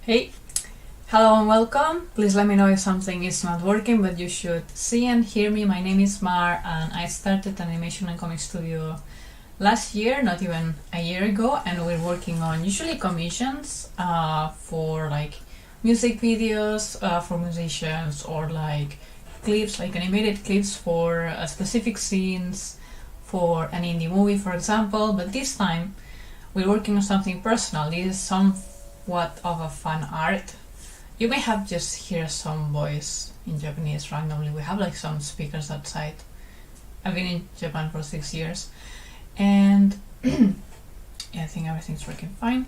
Hey, hello and welcome. Please let me know if something is not working, but you should see and hear me. My name is Mar and I started an animation and comic studio last year, not even a year ago, and we're working on usually commissions for like music videos for musicians, or like clips, like animated clips for specific scenes for an indie movie, for example. But this time we're working on something personal. This is somewhat of a fan art. You may have just hear some voice in Japanese randomly. We have like some speakers outside. I've been in Japan for 6 years, and I think everything's working fine.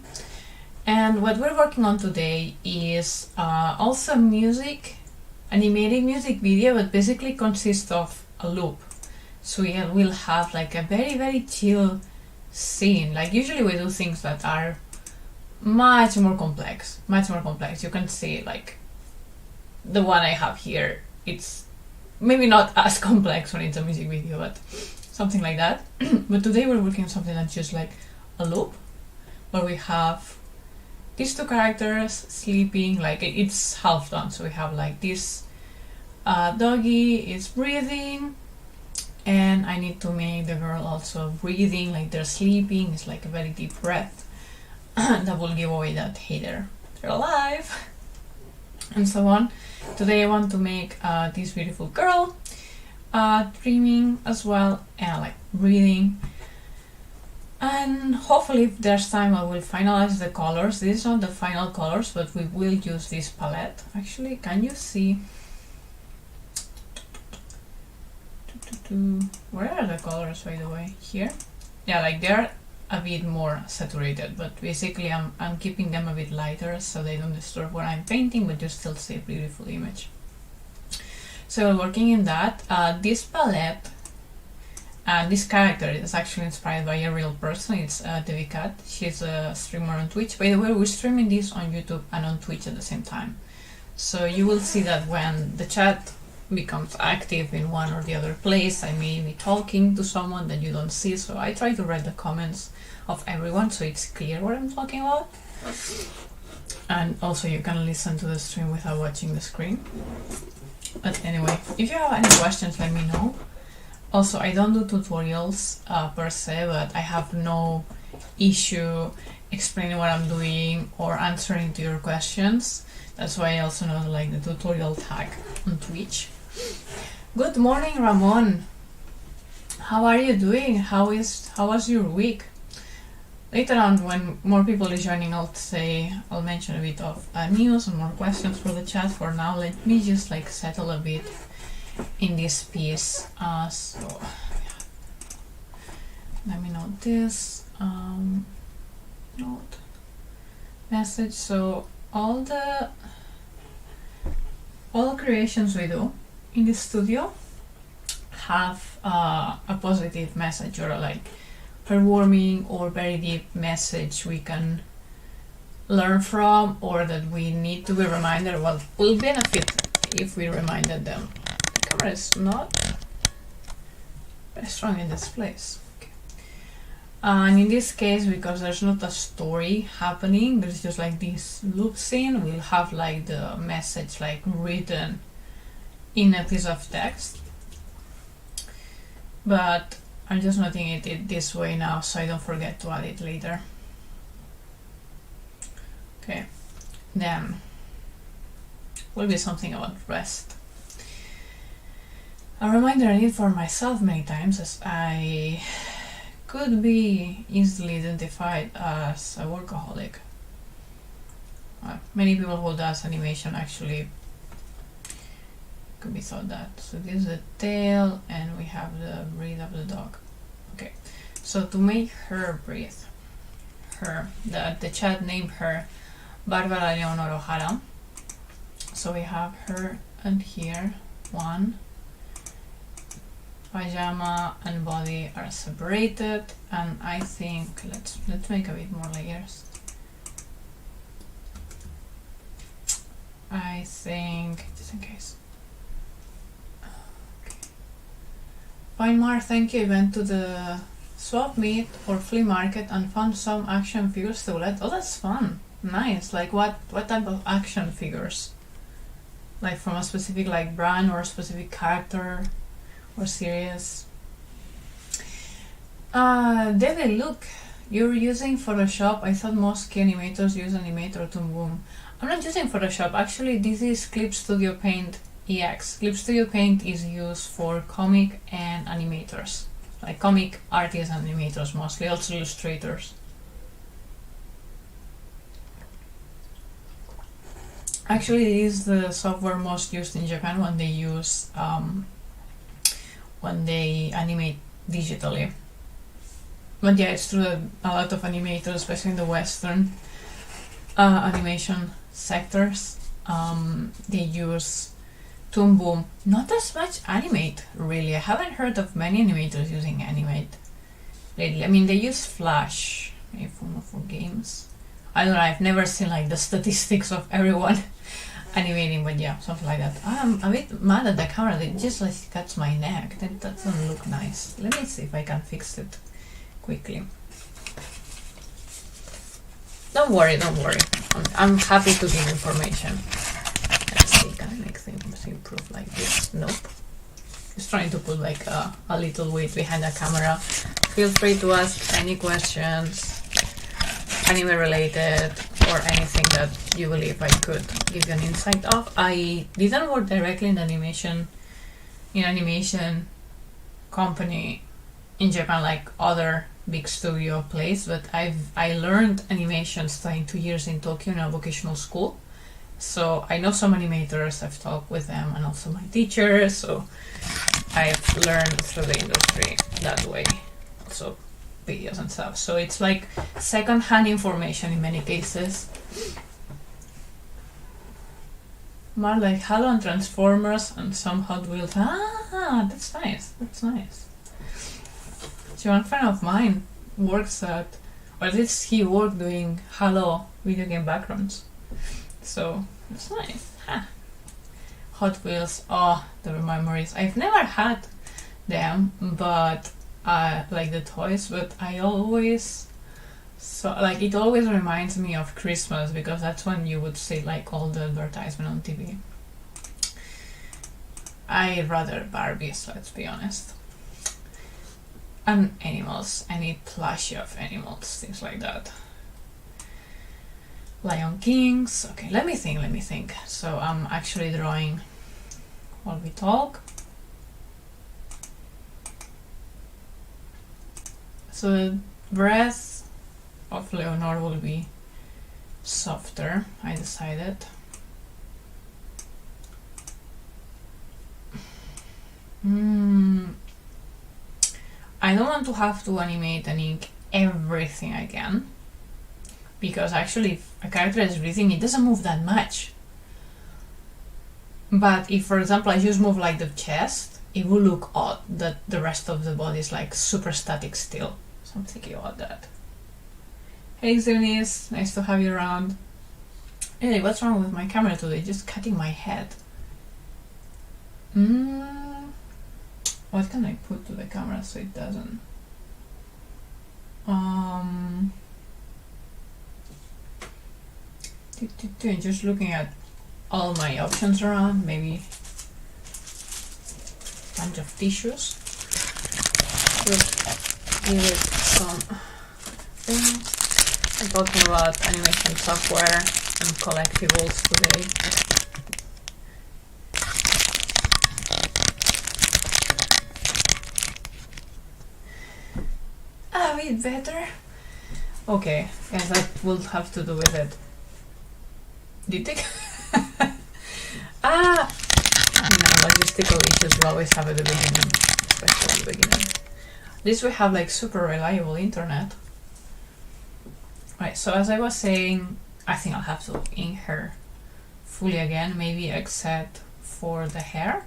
And what we're working on today is also animated music video, but basically consists of a loop. So we'll have like a very chill scene. Like usually we do things that are much more complex. You can see like the one I have here, it's maybe not as complex when it's a music video, but something like that. But today we're working on something that's just like a loop, where we have these two characters sleeping, like it's half done. So we have like this doggy is breathing, and I need to make the girl also breathing, like they're sleeping. It's like a very deep breath that will give away that, hey, they're alive, and so on. Today I want to make this beautiful girl dreaming as well, and like breathing. And hopefully if there's time I will finalize the colors. These are not the final colors, but we will use this palette. Actually, can you see? Where are the colors, by the way? Here? Yeah, like they're a bit more saturated, but basically I'm keeping them a bit lighter so they don't disturb what I'm painting, but you still see a beautiful image. So we're working in that. This palette and this character is actually inspired by a real person. It's Devi Cat. She's a streamer on Twitch. By the way, we're streaming this on YouTube and on Twitch at the same time. So you will see that when the chat becomes active in one or the other place, I may be talking to someone that you don't see, so I try to read the comments of everyone so it's clear what I'm talking about. And also you can listen to the stream without watching the screen. But anyway, if you have any questions, let me know. Also, I don't do tutorials per se, but I have no issue explaining what I'm doing or answering to your questions. That's why I also know like the tutorial tag on Twitch. Good morning, Ramon. How are you doing? How was your week? Later on, when more people is joining, I'll mention a bit of news and more questions for the chat. For now, let me just like settle a bit in this piece. So yeah. Let me note this note message. So all the creations we do in the studio have a positive message, or like heartwarming or very deep message we can learn from, or that we need to be reminded what will benefit if we reminded them. The camera is not very strong in this place. Okay. And in this case, because there's not a story happening, there's just like this loop scene, we'll have like the message like written in a piece of text. But I'm just noting it this way now so I don't forget to add it later. Okay, then will be something about rest. A reminder I need for myself many times, as I could be easily identified as a workaholic. Many people who does animation actually could be thought that. So this is the tail, and we have the breathe of the dog. Okay, so to make her breathe, the chat named her Barbara Leonor O'Hara. So we have her and here, one. Pajama and body are separated, and I think let's make a bit more layers. I think, just in case. Okay. Fine, Mar, thank you. I went to the swap meet or flea market and found some action figures to let. Oh, that's fun. Nice. Like what type of action figures? Like from a specific like brand or a specific character or series? David, look, you're using Photoshop. I thought most key animators use Animate or Toon Boom. I'm not using Photoshop. Actually, this is Clip Studio Paint EX. Clip Studio Paint is used for comic and animators, like comic artists and animators mostly, also illustrators. Actually, it is the software most used in Japan when they animate digitally. But yeah, it's true that a lot of animators, especially in the Western animation sectors, they use Toon Boom. Not as much Animate, really. I haven't heard of many animators using Animate lately. I mean, they use Flash, maybe for games. I don't know, I've never seen like the statistics of everyone animating, but yeah, something like that. I'm a bit mad at the camera, it just like cuts my neck. That doesn't look nice. Let me see if I can fix it quickly. Don't worry. I'm happy to give information. Let's see, can I make things improve like this? Nope. Just trying to put like a little weight behind the camera. Feel free to ask any questions, anime related, or anything that you believe I could give you an insight of. I didn't work directly in animation company in Japan like other big studio place, but I learned animation studying 2 years in Tokyo in a vocational school. So I know some animators, I've talked with them, and also my teachers, so I've learned through the industry that way. Also videos and stuff. So it's like second-hand information in many cases. More like Halo and Transformers and some Hot Wheels. Ah, that's nice. So one friend of mine works at, or at least he worked doing Halo video game backgrounds. So it's nice. Hot Wheels, oh, the memories. I've never had them, but like the toys, but I always like it always reminds me of Christmas because that's when you would see like all the advertisement on TV. I'd rather Barbies, let's be honest. And animals. I need plushie of animals, things like that. Lion Kings. Okay, let me think. So I'm actually drawing while we talk. So the breath of Leonor will be softer, I decided. I don't want to have to animate and ink everything again, because actually if a character is breathing, it doesn't move that much. But if, for example, I just move like the chest, it will look odd that the rest of the body is like super static still. So I'm thinking about that. Hey Zuni's, nice to have you around. Hey, what's wrong with my camera today? Just cutting my head. What can I put to the camera so it doesn't? Just looking at all my options around, maybe a bunch of tissues. Just give it some things. I'm talking about animation software and collectibles today. A bit better. Okay, guys, that will have to do with it. Did it? Logistical issues we always have at the beginning, especially at the beginning. At least we have like super reliable internet. Right, so as I was saying, I think I'll have to ink her fully again, maybe except for the hair.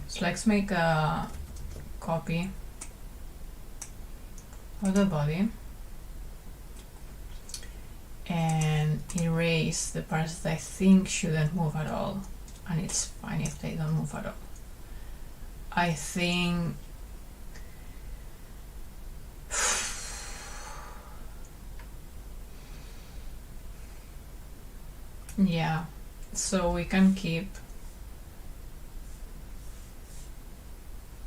So let's make a copy of the body and erase the parts that I think shouldn't move at all, and it's fine if they don't move at all. I think Yeah, so we can keep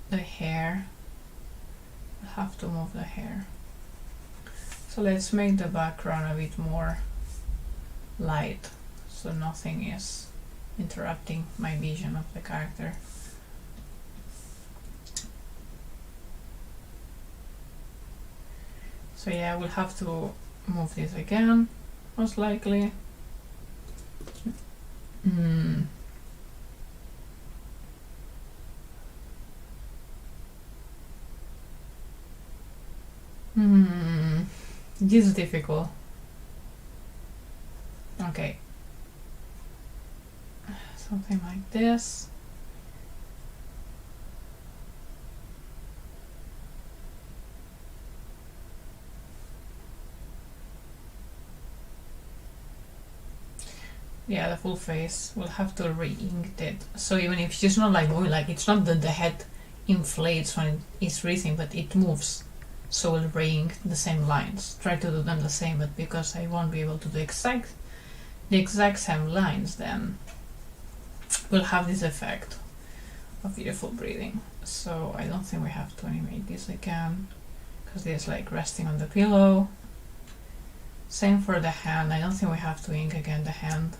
the hair. I have to move the hair. So let's make the background a bit more light, so nothing is interrupting my vision of the character. So yeah, we'll have to move this again, most likely. This is difficult. Okay. Something like this. Yeah, the full face. We'll have to re-ink it. So even if she's not like moving, like it's not that the head inflates when it's breathing, but it moves. So we'll re-ink the same lines. Try to do them the same, but because I won't be able to do the exact same lines, then we'll have this effect of beautiful breathing. So I don't think we have to animate this again, because this like resting on the pillow. Same for the hand. I don't think we have to ink again the hand.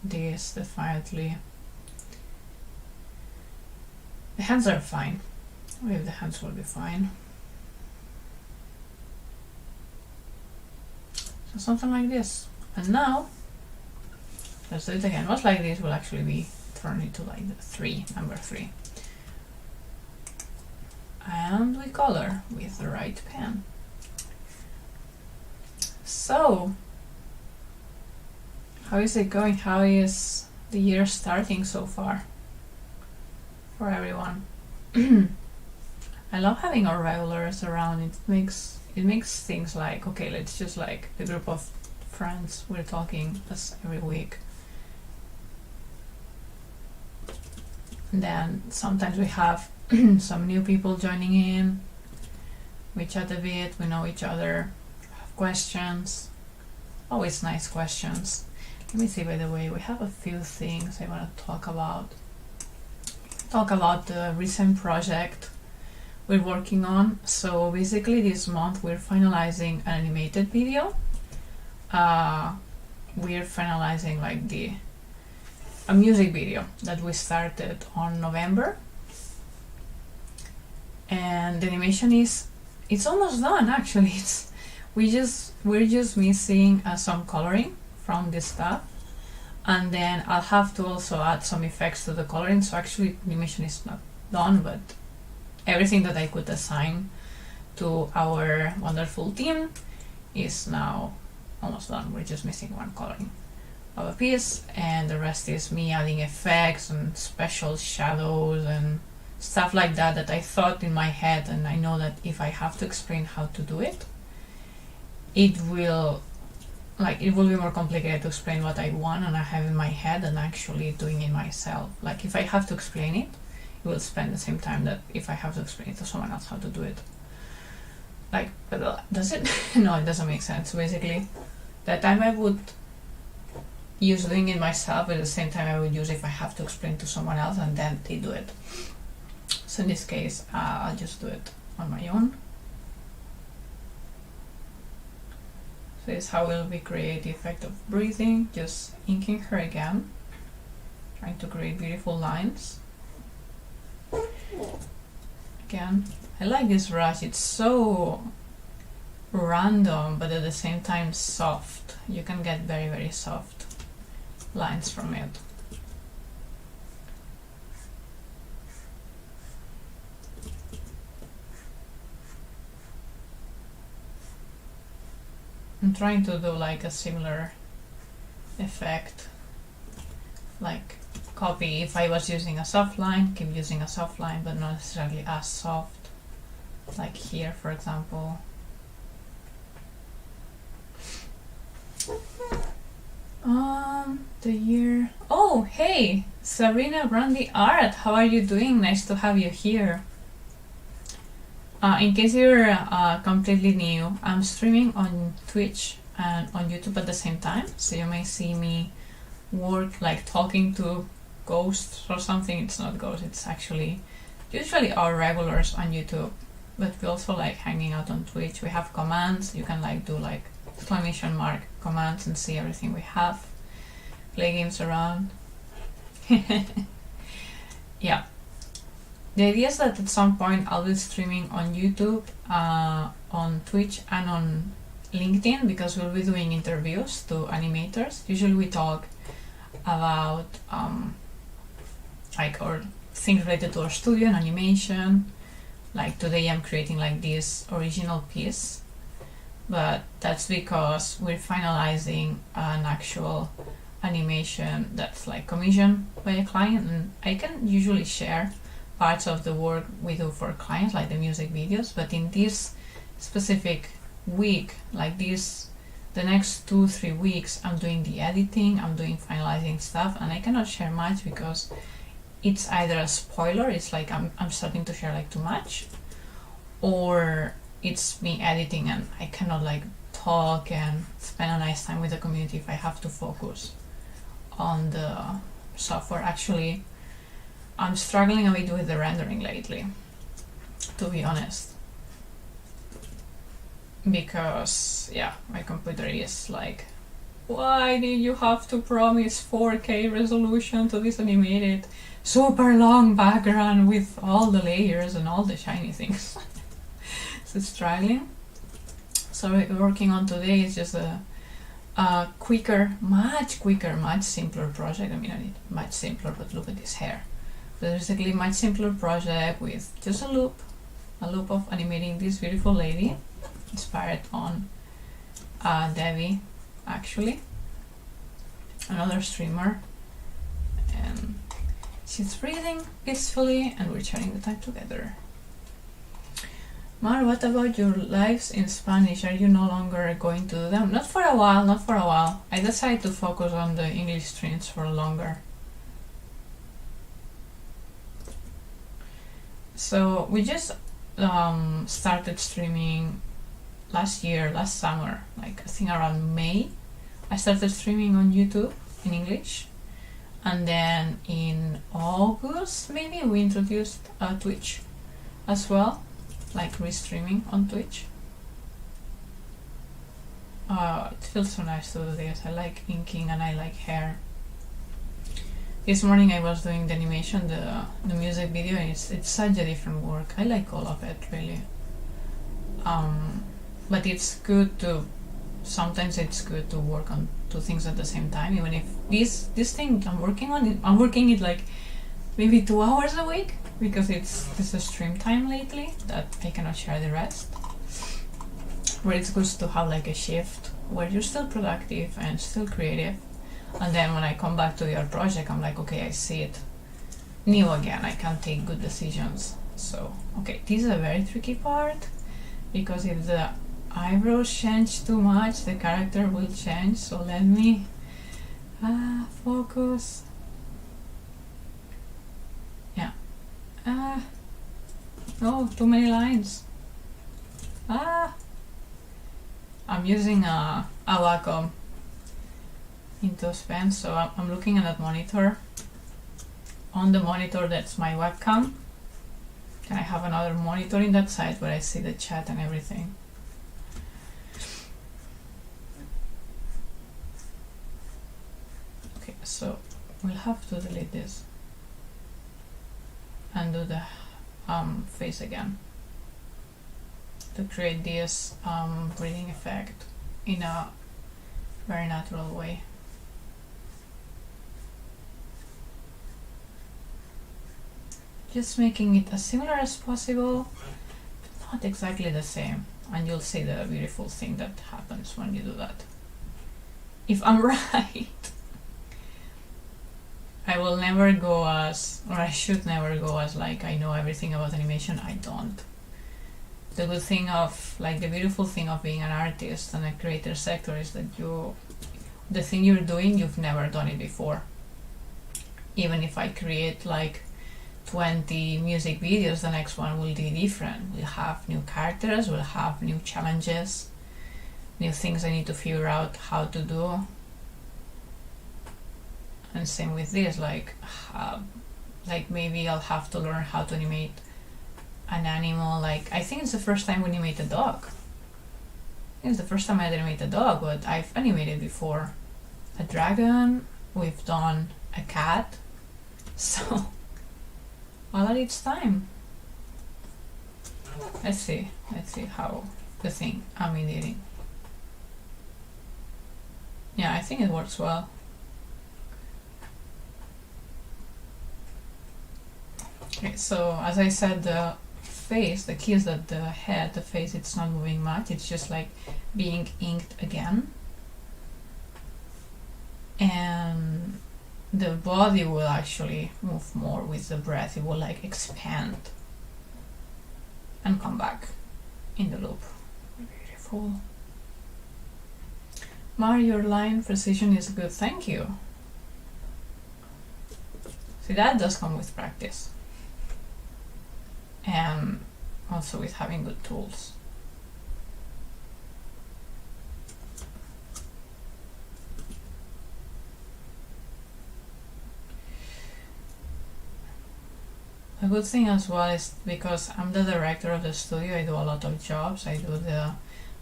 This definitely. The hands are fine. Maybe the hands will be fine. So something like this. And now, let's do it again. Most like this will actually be turned into like the number 3. And we color with the right pen. So, how is it going? How is the year starting so far for everyone? I love having our regulars around. It makes things like, okay, let's just like the group of friends we're talking this every week. And then sometimes we have some new people joining in. We chat a bit, we know each other, have questions, always nice questions. Let me see, by the way, we have a few things I want to talk about. Talk about the recent project we're working on. So basically this month we're finalizing an animated video. We're finalizing like a music video that we started on November. And the animation it's almost done actually. We're just missing some coloring from this stuff, and then I'll have to also add some effects to the coloring. So actually animation is not done, but everything that I could assign to our wonderful team is now almost done. We're just missing one coloring of a piece, and the rest is me adding effects and special shadows and stuff like that I thought in my head. And I know that if I have to explain how to do it, it will be more complicated to explain what I want and I have in my head than actually doing it myself. Like if I have to explain it, it will spend the same time that if I have to explain it to someone else how to do it. Like, but does it? No, it doesn't make sense. Basically, that time I would use doing it myself, but at the same time I would use if I have to explain to someone else and then they do it. So in this case, I'll just do it on my own. So this is how we'll create the effect of breathing, just inking her again, trying to create beautiful lines. Again, I like this brush, it's so random but at the same time soft. You can get very, very soft lines from it. I'm trying to do like a similar effect, like copy. If I was using a soft line, keep using a soft line, but not necessarily as soft, like here for example. The year. Oh, hey, Sabrina Brandy Art, how are you doing? Nice to have you here. In case you're completely new, I'm streaming on Twitch and on YouTube at the same time. So you may see me work like talking to ghosts or something. It's not ghosts, it's actually usually our regulars on YouTube, but we also like hanging out on Twitch. We have commands, you can like do like exclamation mark commands and see everything we have, play games around. Yeah, the idea is that at some point I'll be streaming on YouTube, on Twitch and on LinkedIn, because we'll be doing interviews to animators. Usually we talk about like our things related to our studio and animation. Like today I'm creating like this original piece, but that's because we're finalizing an actual animation that's like commissioned by a client, and I can usually share parts of the work we do for clients, like the music videos, but in this specific week, like this, the next 2-3 weeks, I'm doing the editing, I'm doing finalizing stuff, and I cannot share much because it's either a spoiler, it's like I'm starting to share like too much, or it's me editing and I cannot like talk and spend a nice time with the community if I have to focus on the software. Actually, I'm struggling a bit with the rendering lately, to be honest, because yeah, my computer is like, why did you have to promise 4K resolution to this animated super long background with all the layers and all the shiny things? So struggling. So what we're working on today is just a quicker, much simpler project. I mean, I need much simpler, but look at this hair. But basically much simpler project with just a loop of animating this beautiful lady, inspired on Debbie, actually, another streamer, and she's breathing peacefully and we're sharing the time together. Mar, what about your lives in Spanish? Are you no longer going to do them? Not for a while. I decided to focus on the English streams for longer. So we just started streaming last summer, like I think around May. I started streaming on YouTube in English, and then in August maybe we introduced Twitch as well, like restreaming on Twitch. It feels so nice to do this. I like inking and I like hair. This morning I was doing the animation, the music video, and it's such a different work. I like all of it really. But it's good to, sometimes it's good to work on two things at the same time, even if this thing I'm working it like maybe 2 hours a week, because it's a stream time lately that I cannot share the rest. Where it's good to have like a shift where you're still productive and still creative, and then when I come back to your project I'm like, okay, I see it new again, I can take good decisions. So okay, this is a very tricky part, because if the eyebrows change too much the character will change. So let me focus. Yeah. No, too many lines. I'm using a Wacom into pen, so I'm looking at that monitor. On the monitor that's my webcam, and I have another monitor in that side where I see the chat and everything. Okay, so we'll have to delete this and do the face again to create this breathing effect in a very natural way. Just making it as similar as possible, but not exactly the same, and you'll see the beautiful thing that happens when you do that. If I'm right, I will never go as, or I should never go as like I know everything about animation. I don't. The good thing of, like the beautiful thing of being an artist and a creator sector is that the thing you're doing, you've never done it before. Even if I create like 20 music videos, the next one will be different. We'll have new characters, we'll have new challenges, new things I need to figure out how to do. And same with this, like maybe I'll have to learn how to animate an animal. Like, I think it's the first time we animate a dog. It's the first time I animate a dog, but I've animated before a dragon, we've done a cat, so well, it's time. Let's see how the thing I'm editing. Yeah, I think it works well. Okay, so as I said, the face, the key is that the head, the face, it's not moving much, it's just like being inked again. And the body will actually move more with the breath, it will like expand and come back in the loop. Beautiful. Mar, your line precision is good, thank you. See, that does come with practice. And also with having good tools. A good thing as well is because I'm the director of the studio, I do a lot of jobs. I do the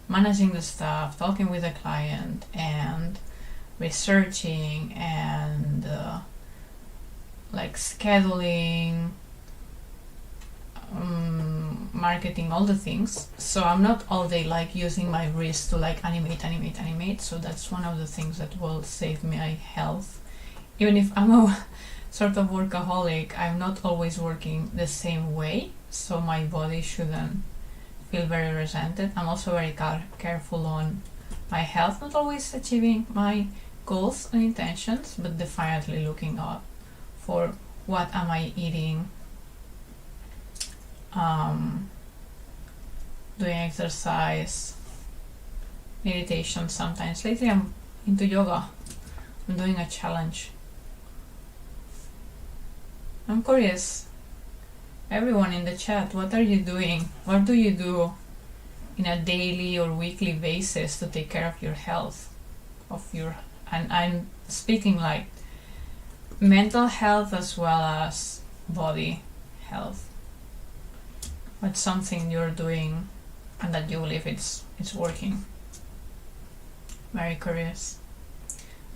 managing the staff, talking with the client, and researching, and like scheduling, marketing, all the things. So I'm not all day like using my wrist to like animate. So that's one of the things that will save my health. Even if I'm a sort of workaholic, I'm not always working the same way, so my body shouldn't feel very resented. I'm also very careful on my health, not always achieving my goals and intentions, but definitely looking up for what am I eating, doing exercise, meditation sometimes. Lately I'm into yoga. I'm doing a challenge. I'm curious, everyone in the chat, what are you doing? What do you do in a daily or weekly basis to take care of your health? And I'm speaking like mental health as well as body health. What's something you're doing and that you believe it's working? Very curious.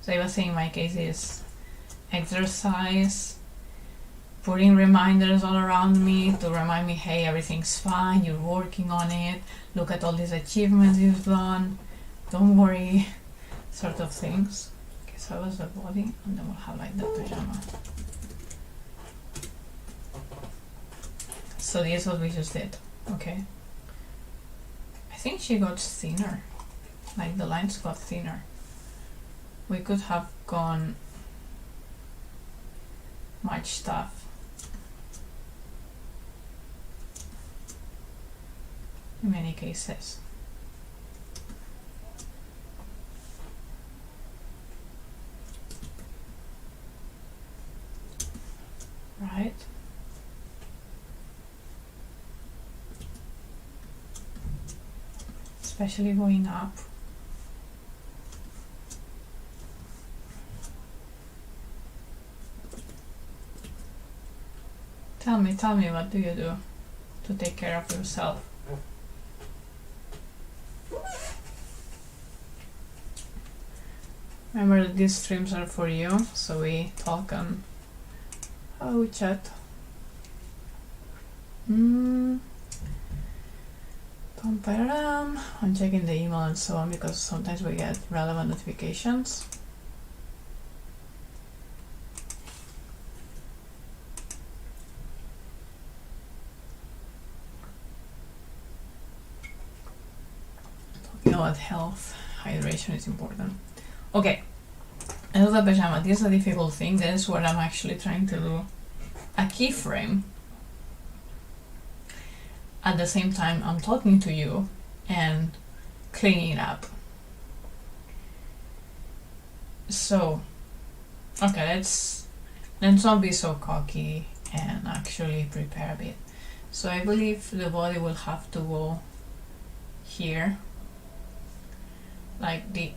So I was saying my case is exercise, putting reminders all around me to remind me, hey, everything's fine, you're working on it, look at all these achievements you've done, don't worry, sort of things. Okay, so that was the body, and then we'll have like the pajama. So this is what we just did, okay? I think she got thinner, like the lines got thinner. We could have gone much stuff. In many cases. Right? Especially going up. Tell me, what do you do to take care of yourself? Remember that these streams are for you, so we talk on how we chat. I'm checking the email and so on because sometimes we get relevant notifications. Talking about health, hydration is important. Okay, this is the pajama. This is a difficult thing. This is where I'm actually trying to do a keyframe. At the same time, I'm talking to you and cleaning it up. So, okay, let's not be so cocky and actually prepare a bit. So I believe the body will have to go here. like the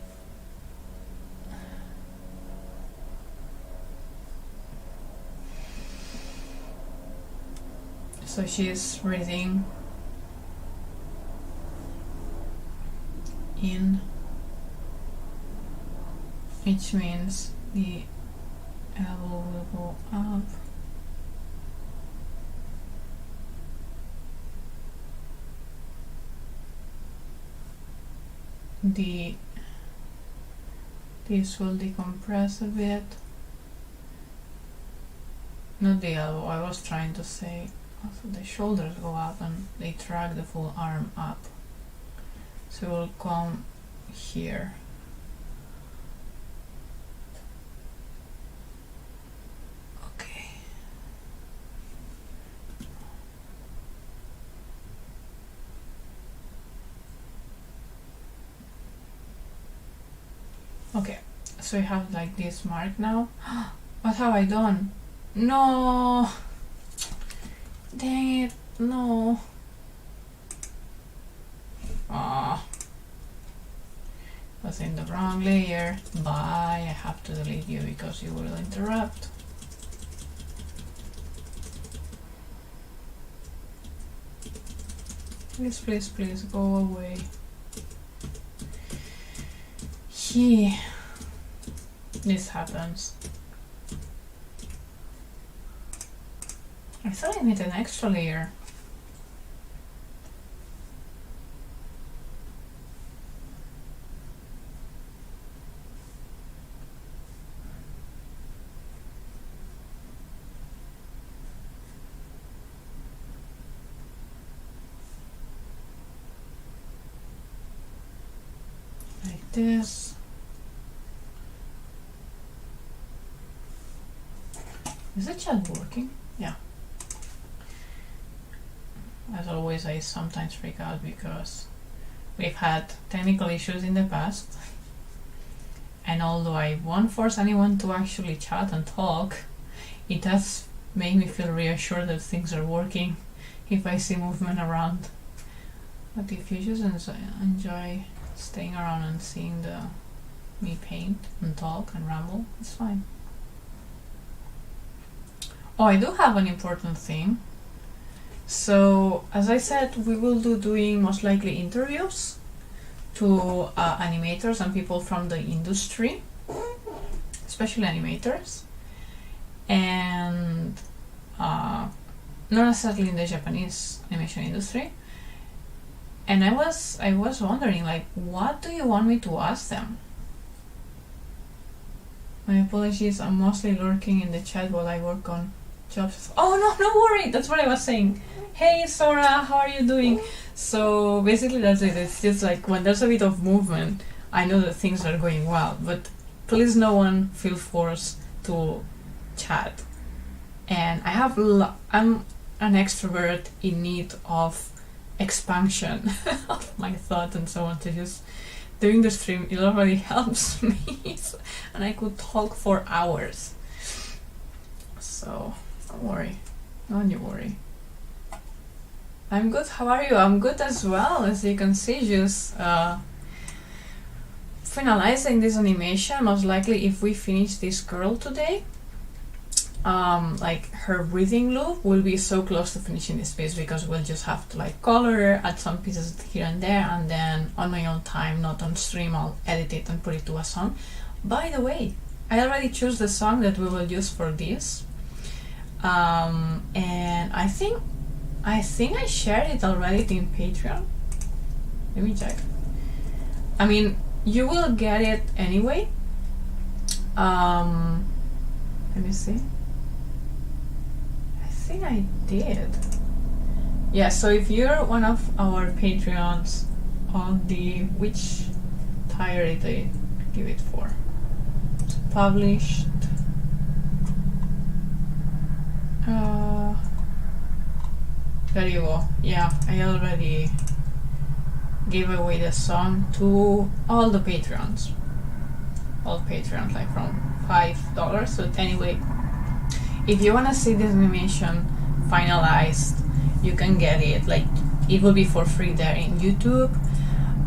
so she's reading in, which means the elbow will go up. This will decompress a bit. Not the elbow, I was trying to say also the shoulders go up and they drag the full arm up. So we'll come here. Okay. Okay, so I have like this mark now. What have I done? No! Dang it, no. Ah, was in the wrong layer. Bye, I have to delete you because you will interrupt. Please, please, please, go away. Yeah. This happens. I thought I made an extra layer. Like this. Is the chat working? Yeah. As always, I sometimes freak out because we've had technical issues in the past, and although I won't force anyone to actually chat and talk, it does make me feel reassured that things are working if I see movement around. But if you just enjoy staying around and seeing me paint and talk and ramble, it's fine. Oh, I do have an important thing. So, as I said, we will be doing most likely interviews to animators and people from the industry, especially animators, and not necessarily in the Japanese animation industry. And I was wondering, like, what do you want me to ask them? My apologies, I'm mostly lurking in the chat while I work on jobs. Oh no, no worry, that's what I was saying. Hey Sora, how are you doing? So basically that's it. It's just like when there's a bit of movement, I know that things are going well, but please no one feel forced to chat. And I'm an extrovert in need of expansion of my thoughts and so on. To just doing the stream, it already helps me, and I could talk for hours. So don't worry, don't you worry. I'm good, how are you? I'm good as well. As you can see, just finalizing this animation. Most likely if we finish this girl today, like her breathing loop will be so close to finishing this piece, because we'll just have to like color, add some pieces here and there, and then on my own time, not on stream, I'll edit it and put it to a song. By the way, I already chose the song that we will use for this, and I think I shared it already in Patreon. Let me check. I mean, you will get it anyway. Let me see. I think I did. Yeah, so if you're one of our Patreons on the which tier did I give it for? It's published. There you go. Yeah, I already gave away the song to all the Patreons. All Patreons, like from $5. So anyway, if you want to see this animation finalized, you can get it. Like, it will be for free there in YouTube.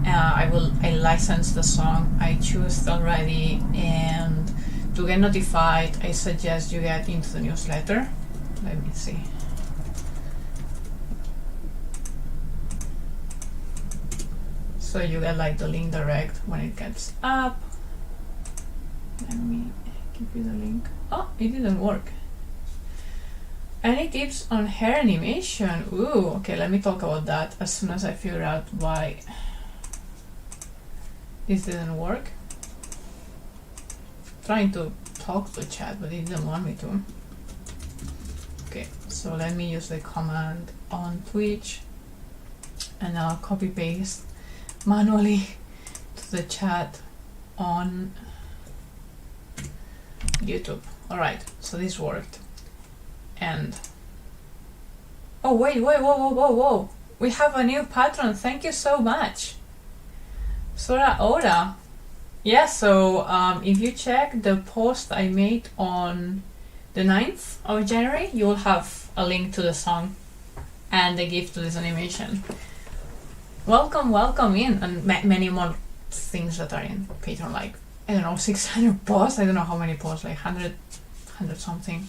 I license the song, I choose already, and to get notified, I suggest you get into the newsletter. Let me see. So you get like the link direct when it gets up. Let me give you the link. Oh, it didn't work. Any tips on hair animation? Ooh, okay, let me talk about that as soon as I figure out why this didn't work. Trying to talk to chat, but it didn't want me to. Okay, so let me use the command on Twitch and I'll copy paste manually to the chat on YouTube. Alright, so this worked. And oh wait, whoa, we have a new patron. Thank you so much, Sora Ora. Yeah, so if you check the post I made on the 9th of January, you will have a link to the song and the gift to this animation. Welcome in, and many more things that are in Patreon, like, I don't know, 600 posts, I don't know how many posts, like 100 something.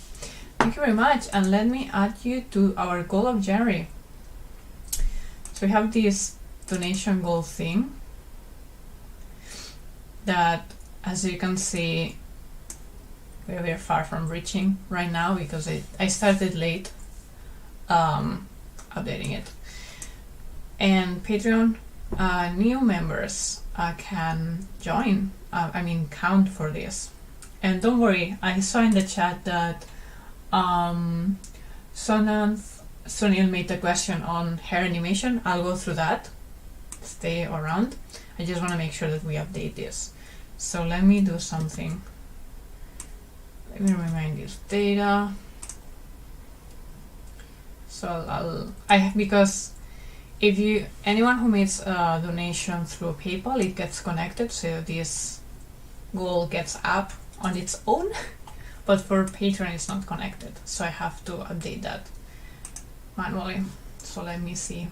Thank you very much, and let me add you to our goal of January. So we have this donation goal thing that, as you can see, we're far from reaching right now because I started late updating it. And Patreon new members can join, count for this. And don't worry, I saw in the chat that Sunil made a question on hair animation. I'll go through that. Stay around. I just want to make sure that we update this. So let me do something. Let me remind this data. So because if anyone who makes a donation through PayPal, it gets connected, so this goal gets up on its own. But for Patreon, it's not connected, so I have to update that manually. So let me see.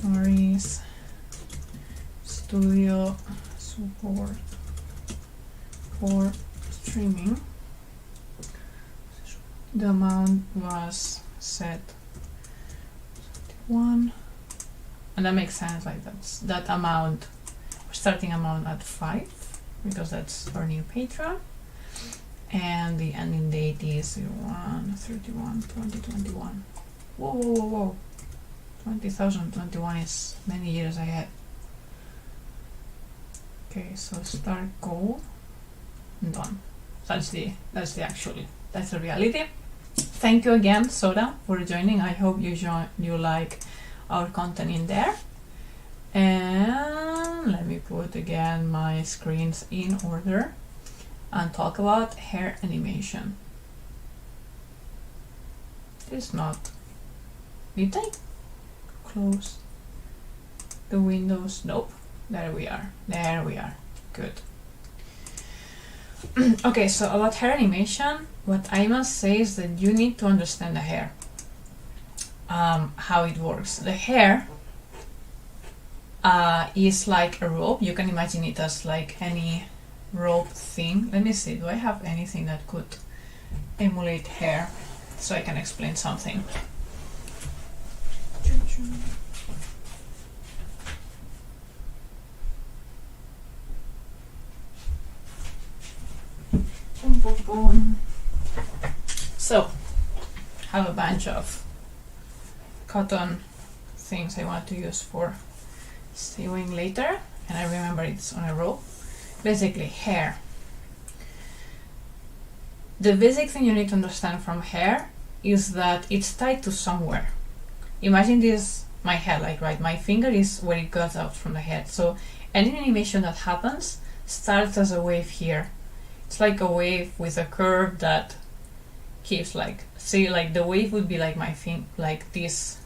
Maurice Studio support for streaming. The amount was set 1, and that makes sense. Like that amount, starting amount at 5. Because that's our new Patreon, and the ending date is 1/31/2021. Whoa! 2021 is many years ahead. Okay, so start goal and done. That's the reality. Thank you again, Soda, for joining. I hope you like our content in there. And let me put again my screens in order and talk about hair animation. It's not. Did I close the windows? Nope. There we are. Good. Okay, so about hair animation, what I must say is that you need to understand the hair. How it works. The hair is like a rope. You can imagine it as like any rope thing. Let me see, do I have anything that could emulate hair so I can explain something? So, I have a bunch of cotton things I want to use for sewing later, and I remember it's on a rope. Basically, hair. The basic thing you need to understand from hair is that it's tied to somewhere. Imagine this, my head, like right, my finger is where it goes out from the head. So any animation that happens starts as a wave here. It's like a wave with a curve that keeps like, see, like the wave would be like my like this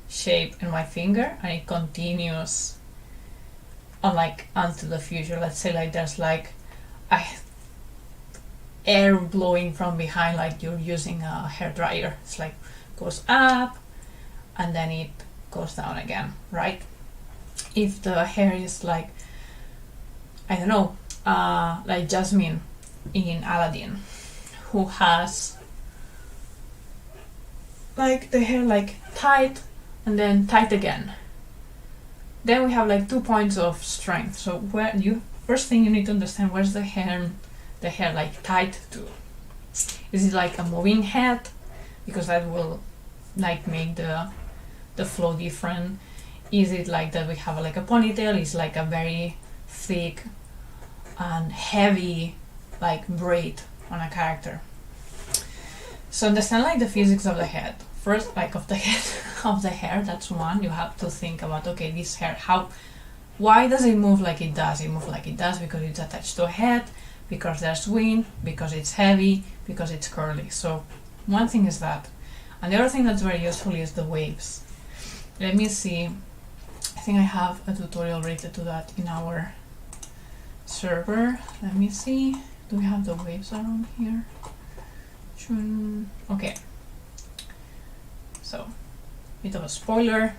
shape in my finger, and it continues on like unto the future. Let's say like there's like air blowing from behind, like you're using a hair dryer. It's like goes up and then it goes down again, right? If the hair is like, I don't know, like Jasmine in Aladdin, who has like the hair like tight and then tight again, then we have like 2 points of strength. So where you first thing you need to understand, where's the hair like tight to? Is it like a moving head? Because that will like make the flow different. Is it like that we have like a ponytail? Is like a very thick and heavy like braid on a character. So understand like the physics of the head. First, like of the head of the hair, that's one. You have to think about, okay, this hair, why does it move like it does? It moves like it does because it's attached to a head, because there's wind, because it's heavy, because it's curly. So one thing is that. And the other thing that's very useful is the waves. Let me see. I think I have a tutorial related to that in our server. Let me see. Do we have the waves around here? Okay. So, bit of a spoiler.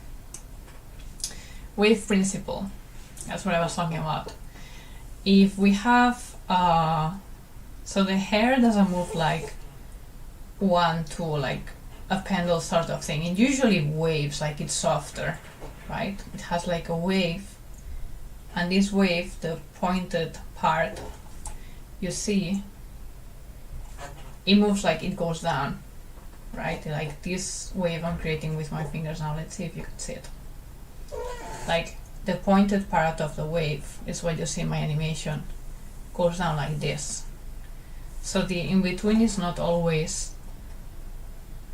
Wave principle. That's what I was talking about. If we have, so the hair doesn't move like 1, 2, like a pendulum sort of thing. It usually waves, like it's softer, right? It has like a wave, and this wave, the pointed part, you see, it moves like it goes down, right? Like this wave I'm creating with my fingers now. Let's see if you can see it. Like the pointed part of the wave is what you see in my animation, goes down like this. So the in-between is not always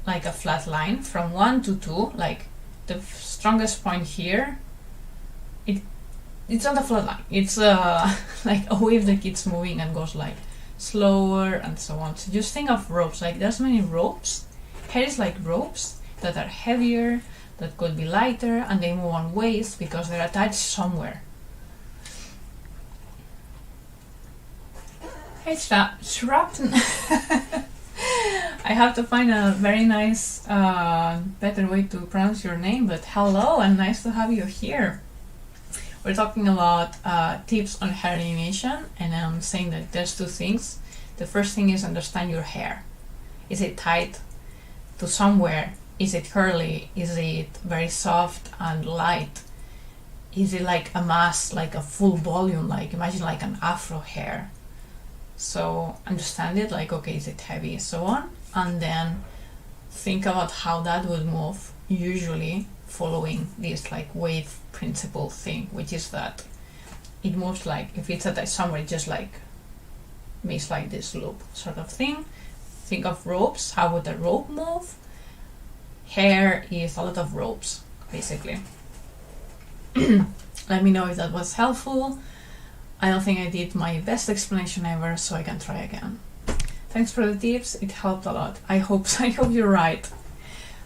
like a flat line. From 1 to 2, like the strongest point here, it's not a flat line. It's like a wave that keeps moving and goes like slower and so on. So just think of ropes. Like there's many ropes. Hair is like ropes that are heavier, that could be lighter, and they move on waves because they're attached somewhere. Hey, Shrapnel. I have to find a very nice, better way to pronounce your name, but hello and nice to have you here. We're talking about tips on hair animation, and I'm saying that there's 2 things. The first thing is understand your hair. Is it tight to somewhere? Is it curly? Is it very soft and light? Is it like a mass, like a full volume, like imagine like an afro hair? So understand it, like, okay, is it heavy, so on, and then think about how that would move, usually following this like wave principle thing, which is that it moves like, if it's attached somewhere, it just like makes like this loop sort of thing. Think of ropes. How would a rope move? Hair is a lot of ropes, basically. Let me know if that was helpful. I don't think I did my best explanation ever, so I can try again. Thanks for the tips, it helped a lot. I hope you're right.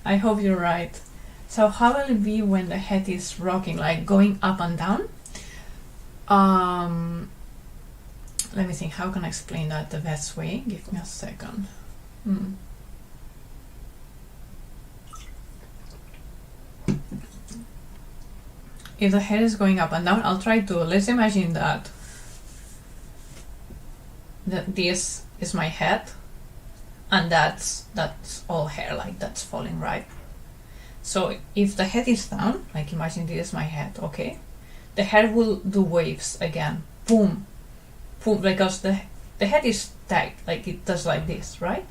I hope you're right. So how will it be when the head is rocking, like going up and down? Let me think, how can I explain that the best way? Give me a second. If the head is going up and down, I'll try to, let's imagine that this is my head, and that's all hair, like that's falling, right? So if the head is down, like imagine this is my head, okay? The hair will do waves again, boom, boom, because the head is tight, like it does like this, right?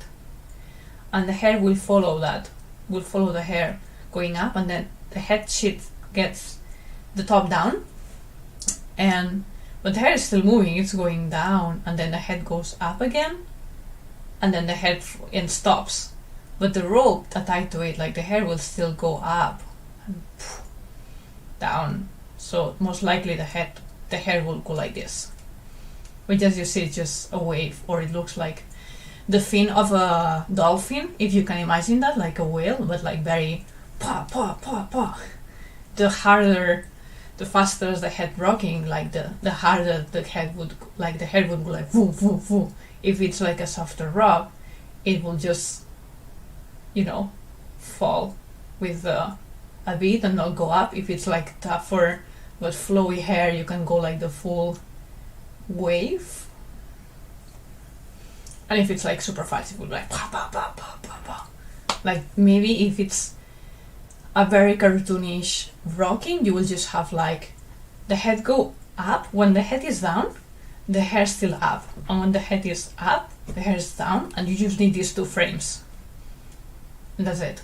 And the hair will follow that, will follow the hair going up, and then the head gets the top down, but the hair is still moving, it's going down, and then the head goes up again, and then the head stops. But the rope tied to it, like the hair will still go up and down. So most likely the hair will go like this, which, as you see, is just a wave, or it looks like the fin of a dolphin, if you can imagine that, like a whale, but like very pa pa pa pa. The faster the head rocking, like the harder the head would, like the head would go like woo woo woo. If it's like a softer rock, it will just, fall with the a bit and not go up. If it's like tougher but flowy hair, you can go like the full wave. And if it's like super fast, it would be like pa pa pa pa pa pa. Like maybe if it's a very cartoonish rocking, you will just have like the head go up. When the head is down, the hair still up, and when the head is up, the hair is down, and you just need these 2 frames. And that's it.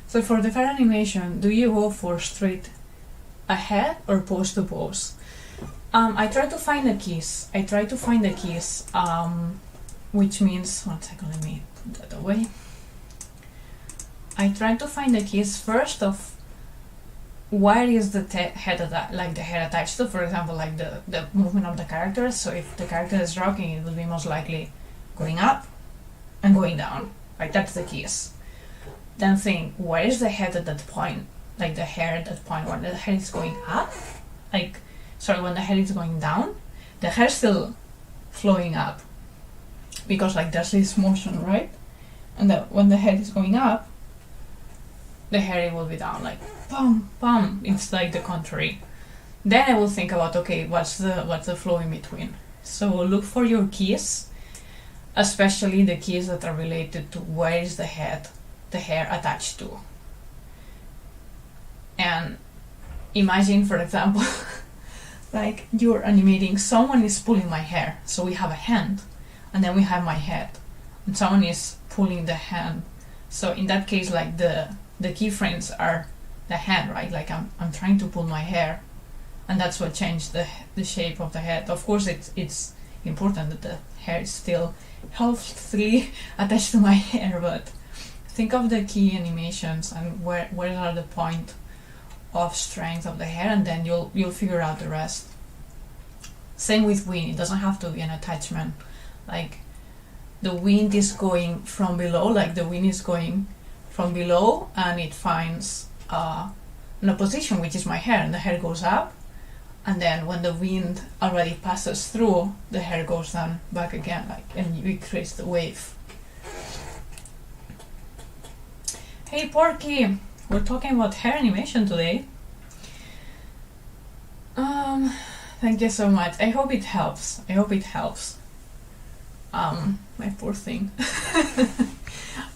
So for the hair animation, do you go for straight ahead or pose to pose? I try to find the keys. Which means, 1 second, let me put that away. I try to find the keys first of where is the head attached to. For example, like the movement of the character. So if the character is rocking, it will be most likely going up and going down. Right, that's the keys. Then think, where is the head at that point? Like the hair at that point, when the head is going up, when the head is going down, the hair is still flowing up, because like there's this motion, right? And when the head is going up, the hair will be down, like pum pum. It's like the contrary. Then I will think about, okay, what's the flow in between. So look for your keys, especially the keys that are related to where is the hair attached to. And imagine, for example, like you're animating, someone is pulling my hair, so we have a hand, and then we have my head, and someone is pulling the hand. So in that case, like the keyframes are the hand, right? Like I'm trying to pull my hair, and that's what changed the shape of the head. Of course, it's important that the hair is still healthily attached to my hair, but think of the key animations and where are the point of strength of the hair, and then you'll figure out the rest. Same with wind. It doesn't have to be an attachment. Like the wind is going from below, like the wind is going from below, and it finds an opposition, which is my hair, and the hair goes up, and then when the wind already passes through, the hair goes down back again, like, and it creates the wave. Hey Porky, we're talking about hair animation today. Thank you so much. I hope it helps. My poor thing.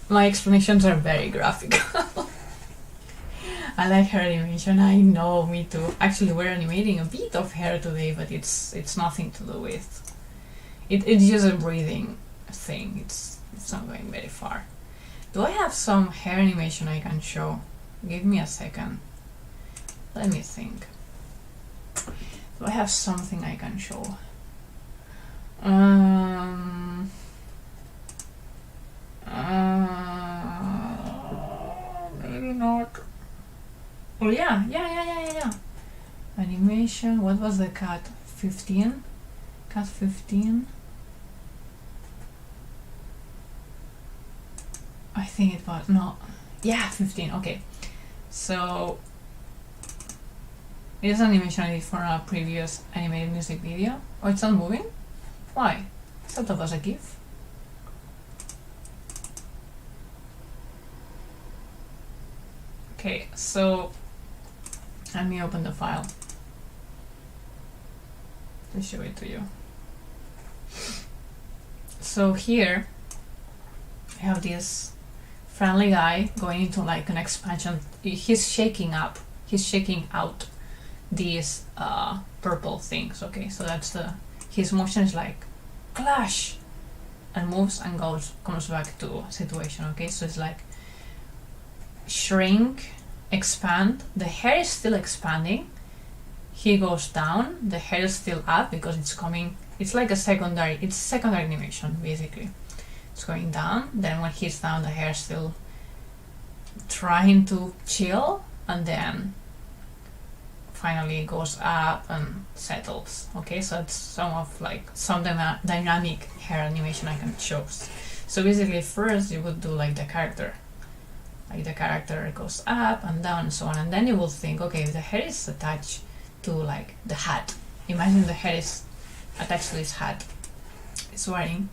My explanations are very graphical. I like hair animation. I know, me too. Actually, we're animating a bit of hair today, but it's nothing to do with. It's just a breathing thing. It's not going very far. Do I have some hair animation I can show? Give me a second. Let me think. Do I have something I can show? Maybe not. Oh yeah. Animation. What was the cut? 15? Cut 15? I think it was, no. Yeah, 15, okay. So, this animation I did for a previous animated music video. Oh, it's not moving? Why? I thought that was a GIF. Okay, so let me open the file to show it to you. So here I have this friendly guy going into like an expansion. He's shaking out these purple things. Okay, so that's his motion is like clash and moves and comes back to situation. Okay, so it's like shrink, expand. The hair is still expanding. He goes down. The hair is still up because it's coming. It's like a secondary. It's secondary animation basically. It's going down. Then when he's down, the hair is still trying to chill, and then finally goes up and settles. Okay, so it's some dynamic hair animation I can show. So basically, first you would do like the character goes up and down and so on, and then you will think, okay, if the hair is attached to like the hat. Imagine the hair is attached to this hat he's wearing.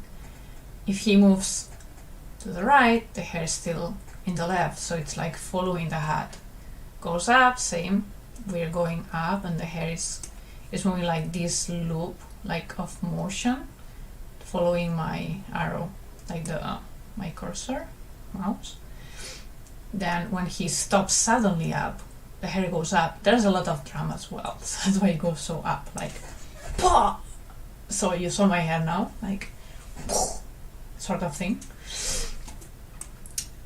If he moves to the right, the hair is still in the left, so it's like following the hat. Goes up, same, we're going up, and the hair is moving like this loop, like of motion, following my arrow, like the my cursor, mouse. Then when he stops suddenly up, the hair goes up. There's a lot of drama as well, so that's why it goes so up, like, pah! So you saw my hair now, like, sort of thing.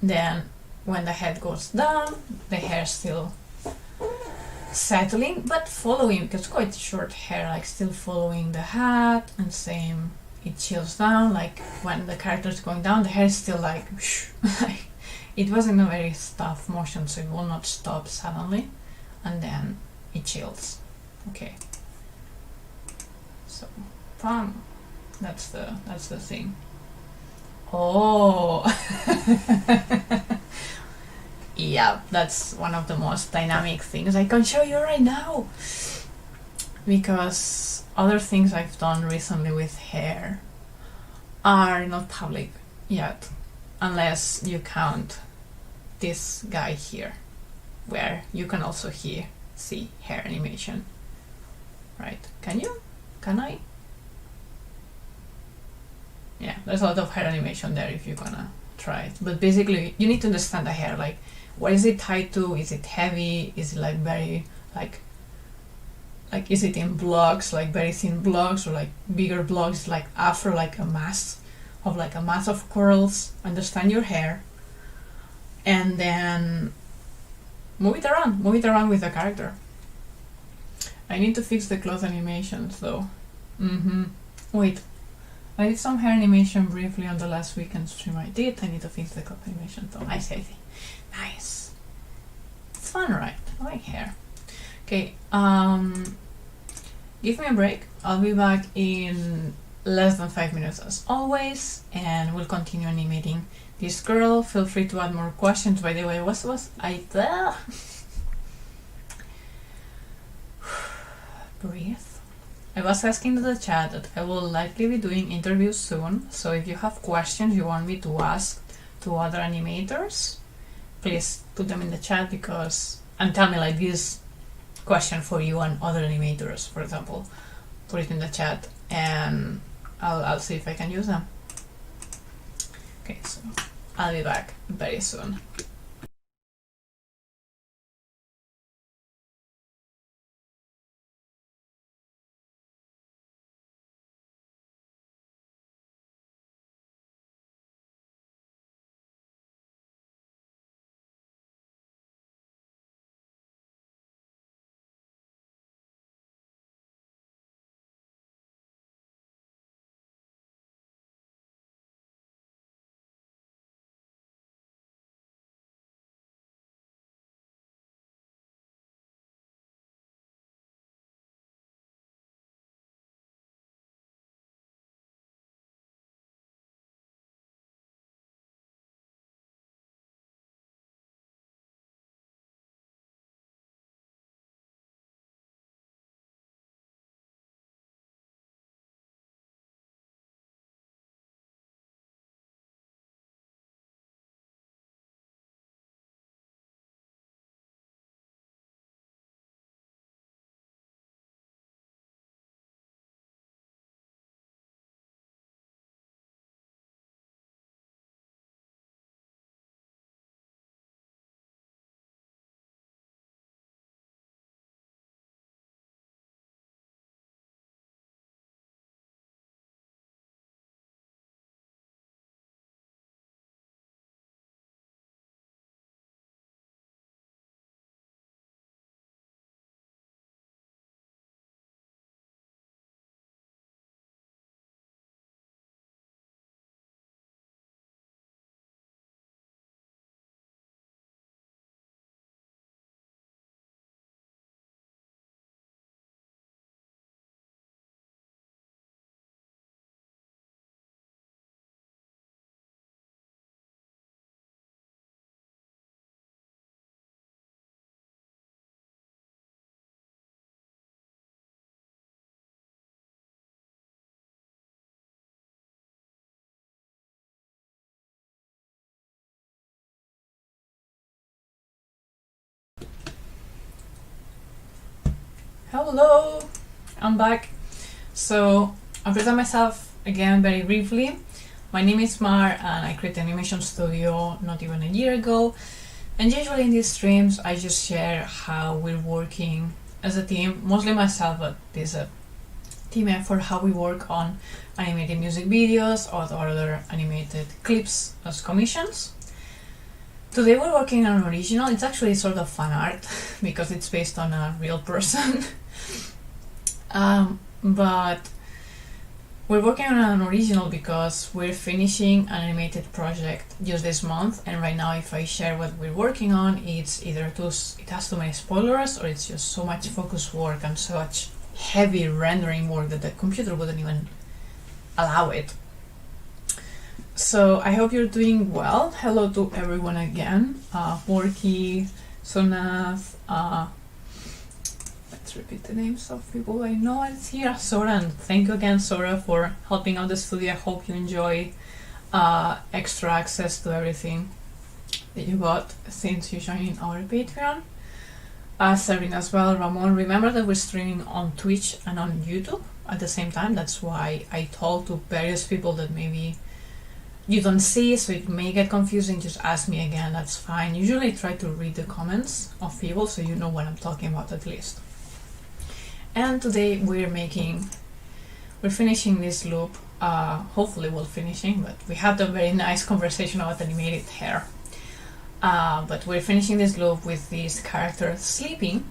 Then when the head goes down, the hair still settling, but following, because it's quite short hair, like still following the hat, and same, it chills down, like when the character is going down, the hair is still like, like it was in a very stop motion, so it will not stop suddenly, and then it chills. Okay, so bam, that's the thing. Oh. Yeah, that's one of the most dynamic things I can show you right now, because other things I've done recently with hair are not public yet, unless you count this guy here, where you can also see hair animation, right? Can you? Can I? Yeah, there's a lot of hair animation there if you're gonna try it, but basically you need to understand the hair, like what is it tied to? Is it heavy? Is it like very like is it in blocks, like very thin blocks, or like bigger blocks, like afro, like a mass of curls? Understand your hair, and then move it around with the character. I need to fix the cloth animations though. Wait, I did some hair animation briefly on the last weekend stream I did. I need to fix the cloth animation though. I say, nice. It's fun, right? I like hair. Okay, give me a break. I'll be back in less than 5 minutes as always, and we'll continue animating this girl. Feel free to add more questions. By the way, what was I there? Breathe. I was asking in the chat that I will likely be doing interviews soon, so if you have questions you want me to ask to other animators, please put them in the chat, and tell me like this question for you and other animators, for example. Put it in the chat and I'll see if I can use them. Okay, so I'll be back very soon. Hello, I'm back. So I'll present myself again very briefly. My name is Mar and I created an animation studio not even a year ago. And usually in these streams I just share how we're working as a team, mostly myself, but there's a team effort, how we work on animated music videos or other animated clips as commissions. Today we're working on an original. It's actually sort of fan art because it's based on a real person. But we're working on an original because we're finishing an animated project just this month, and right now if I share what we're working on, it's either it has too many spoilers or it's just so much focus work and such heavy rendering work that the computer wouldn't even allow it. So I hope you're doing well. Hello to everyone again. Porky, Sonath, let's repeat the names of people I know it's here. Sora, and thank you again, Sora, for helping out the studio. I hope you enjoy extra access to everything that you got since you joined our Patreon. Sabine as well, Ramon. Remember that we're streaming on Twitch and on YouTube at the same time. That's why I told to various people that maybe you don't see, so it may get confusing. Just ask me again, that's fine. Usually I try to read the comments of people so you know what I'm talking about at least. And today we're finishing this loop. Hopefully we're finishing, but we had a very nice conversation about animated hair. But we're finishing this loop with this character sleeping,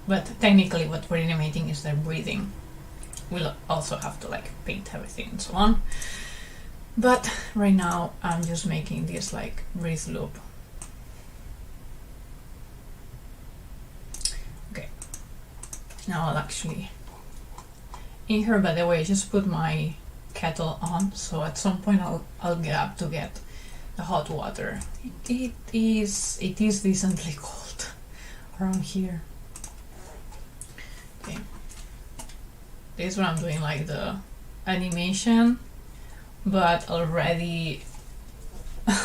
but technically what we're animating is their breathing. We'll also have to like paint everything and so on. But right now I'm just making this like breathe loop. Okay. Now I'll actually in here, by the way, I just put my kettle on, so at some point I'll get up to get the hot water. It is decently cold around here. Okay. This is what I'm doing, like the animation, but already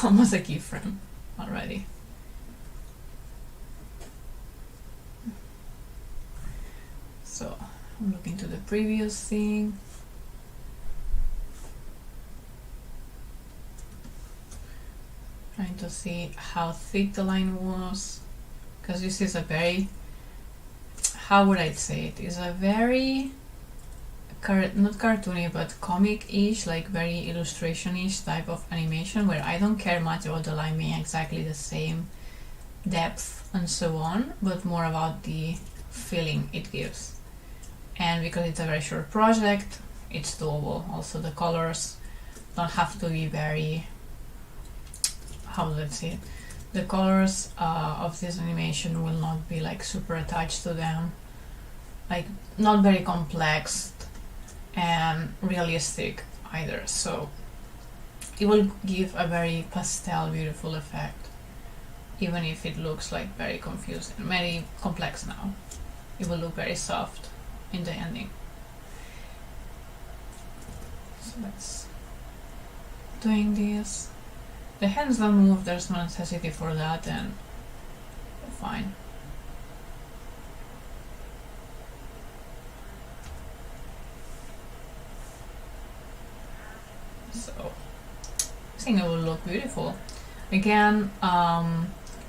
almost a keyframe already. So I'm looking to the previous thing. Trying to see how thick the line was, because this is a very, how would I say it, is a very not cartoony but comic-ish, like very illustration-ish type of animation where I don't care much about the line being exactly the same depth and so on, but more about the feeling it gives. And because it's a very short project, it's doable. Also the colors don't have to be very, how let's say it, the colors of this animation will not be like super attached to them, like not very complex and realistic either, so it will give a very pastel beautiful effect even if it looks like very confusing, very complex. Now it will look very soft in the ending. So let's doing this. The hands don't move, there's no necessity for that, and we're fine. So I think it will look beautiful. Again,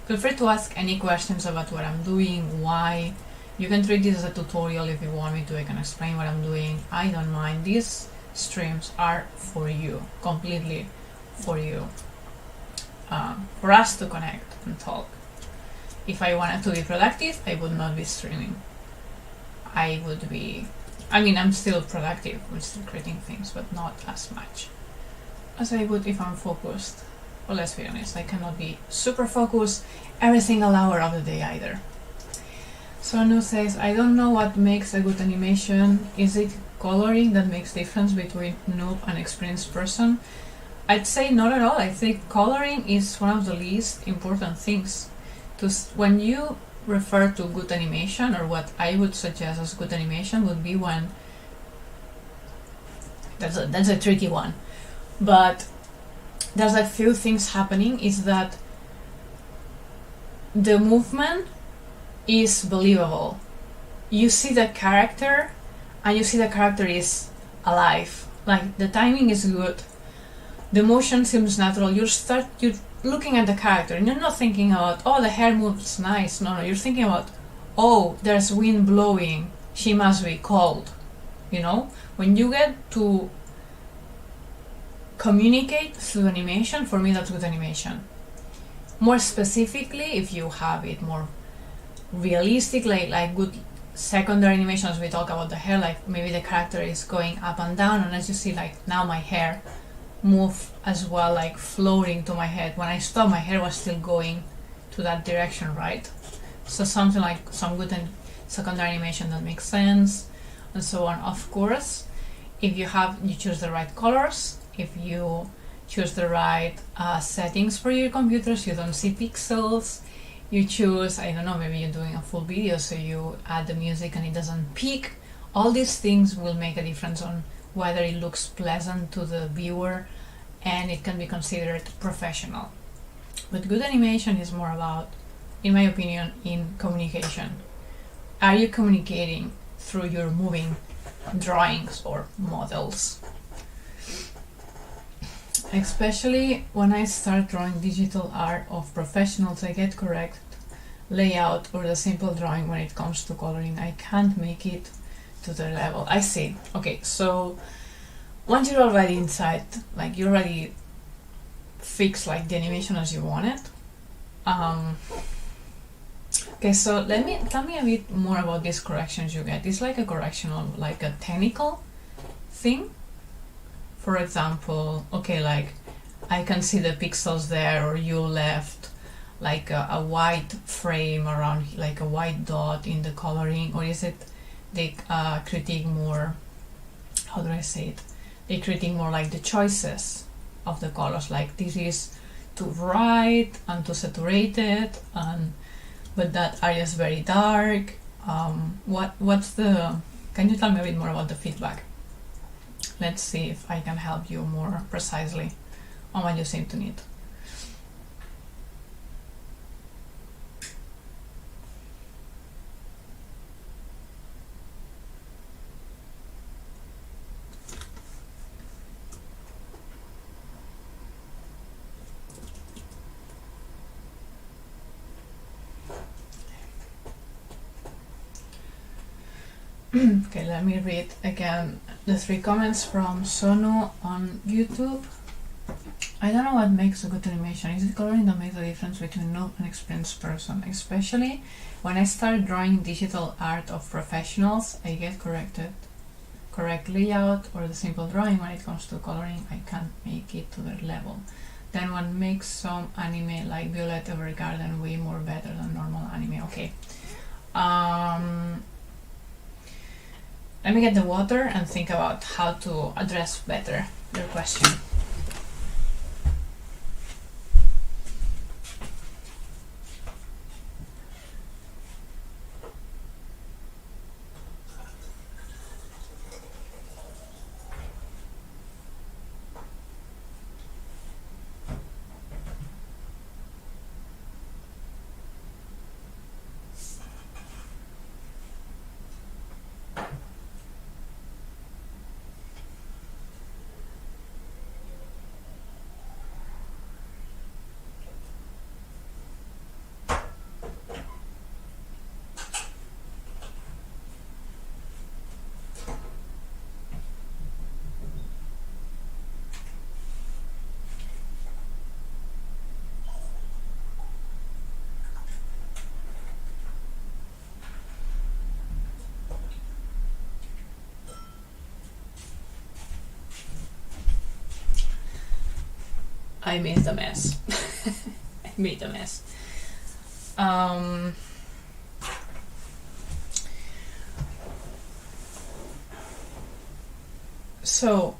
feel free to ask any questions about what I'm doing, why. You can treat this as a tutorial if you want me to. I can explain what I'm doing. I don't mind. These streams are for you, completely for you. For us to connect and talk. If I wanted to be productive, I would not be streaming. I'm still productive, I'm still creating things, but not as much as I would if I'm focused. Well, let's be honest, I cannot be super focused every single hour of the day either. So Anu says, I don't know what makes a good animation. Is it coloring that makes difference between noob and experienced person? I'd say not at all. I think coloring is one of the least important things. When you refer to good animation, or what I would suggest as good animation would be when that's a tricky one, but there's a few things happening. Is that the movement is believable, you see the character and you see the character is alive. Like the timing is good, the motion seems natural. You're looking at the character and you're not thinking about, oh, the hair moves nice. No, you're thinking about, oh, there's wind blowing, she must be cold. When you get to communicate through animation, for me that's good animation. More specifically, if you have it more realistic, like good secondary animation, as we talk about the hair, like maybe the character is going up and down, and as you see, like now my hair move as well, like floating to my head. When I stopped, my hair was still going to that direction, right? So something like some good secondary animation that makes sense, and so on. Of course, if you choose the right colors, if you choose the right settings for your computers, you don't see pixels, you choose, I don't know, maybe you're doing a full video, so you add the music and it doesn't peak. All these things will make a difference on whether it looks pleasant to the viewer and it can be considered professional. But good animation is more about, in my opinion, in communication. Are you communicating through your moving drawings or models? Especially when I start drawing digital art of professionals, I get correct layout or the simple drawing when it comes to coloring. I can't make it to their level. I see. Okay, so once you're already inside, like you already fix like the animation as you want it. Okay, so tell me a bit more about these corrections you get. It's like a correction of like a technical thing. For example, okay, like I can see the pixels there, or you left like a white frame around, like a white dot in the coloring, or is it they critique more, how do I say it? They critique more like the choices of the colors, like this is too bright and too saturated, but that area is very dark. Can you tell me a bit more about the feedback? Let's see if I can help you more precisely on what you seem to need. Okay, let me read again the 3 comments from Sonu on YouTube. I don't know what makes a good animation. Is it coloring that makes the difference between noob and experienced person? Especially when I start drawing digital art of professionals, I get correct layout or the simple drawing. When it comes to coloring, I can't make it to their level. Then one makes some anime like Violet Evergarden way more better than normal anime. Okay. Let me get the water and think about how to address better your question. I made a mess. I made a mess. So,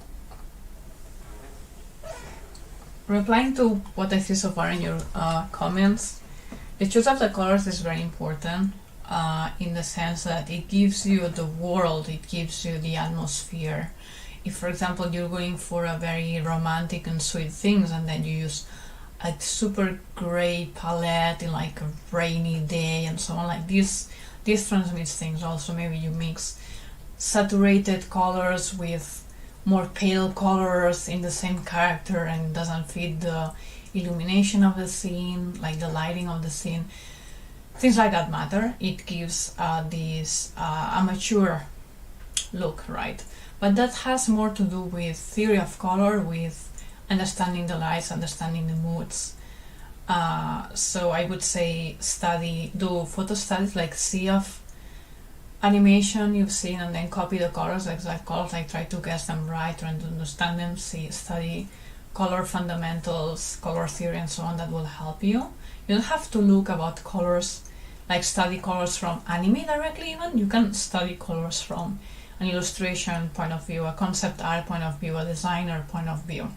replying to what I see so far in your comments, the choice of the colors is very important in the sense that it gives you the world, it gives you the atmosphere. If, for example, you're going for a very romantic and sweet things and then you use a super gray palette in like a rainy day and so on. Like this transmits things. Also, maybe you mix saturated colors with more pale colors in the same character and it doesn't fit the illumination of the scene, like the lighting of the scene. Things like that matter. It gives this amateur look, right? But that has more to do with theory of color, with understanding the lights, understanding the moods. So I would say do photo studies, like see of animation you've seen and then copy the colors, exact colors, like try to guess them right, try to understand them, study color fundamentals, color theory and so on. That will help you. You don't have to look about colors, like study colors from anime directly even. You can study colors from an illustration point of view, a concept art point of view, a designer point of view.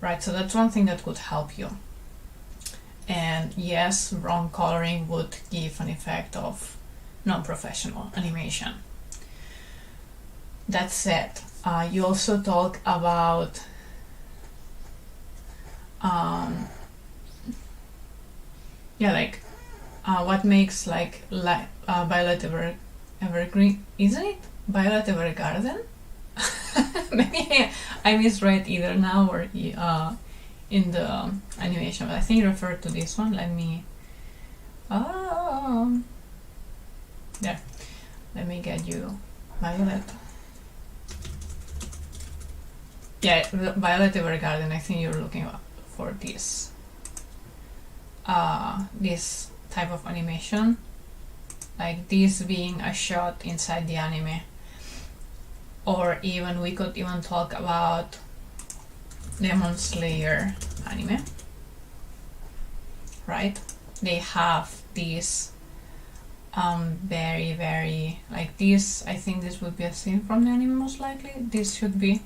Right, so that's one thing that could help you. And yes, wrong coloring would give an effect of non-professional animation. That said, you also talk about what makes Violet Evergreen, isn't it? Violet Evergarden? Maybe I misread either now or in the animation, but I think you referred to this one. Let me there. Let me get you Violet. Yeah, Violet Evergarden. I think you're looking for this this type of animation, like this being a shot inside the anime. Or even we could even talk about Demon Slayer anime, right? They have these very like this. I think this would be a scene from the anime most likely. This should be.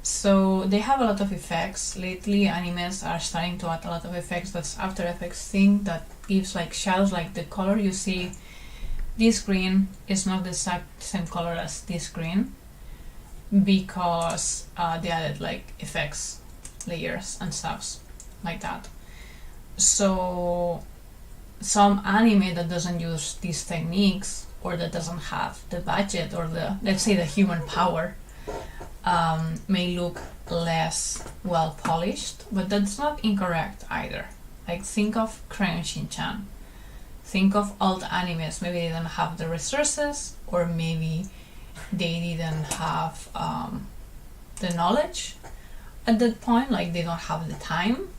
So they have a lot of effects. Lately animes are starting to add a lot of effects. That's After Effects thing that gives like shadows, like the color you see. This green is not the exact same color as this green because they added like effects, layers and stuffs like that. So some anime that doesn't use these techniques, or that doesn't have the budget or the, let's say, the human power, may look less well polished, but that's not incorrect either. Like think of Crayon Shin-chan. Think of old animes. Maybe they didn't have the resources, or maybe they didn't have the knowledge at that point, like they don't have the time.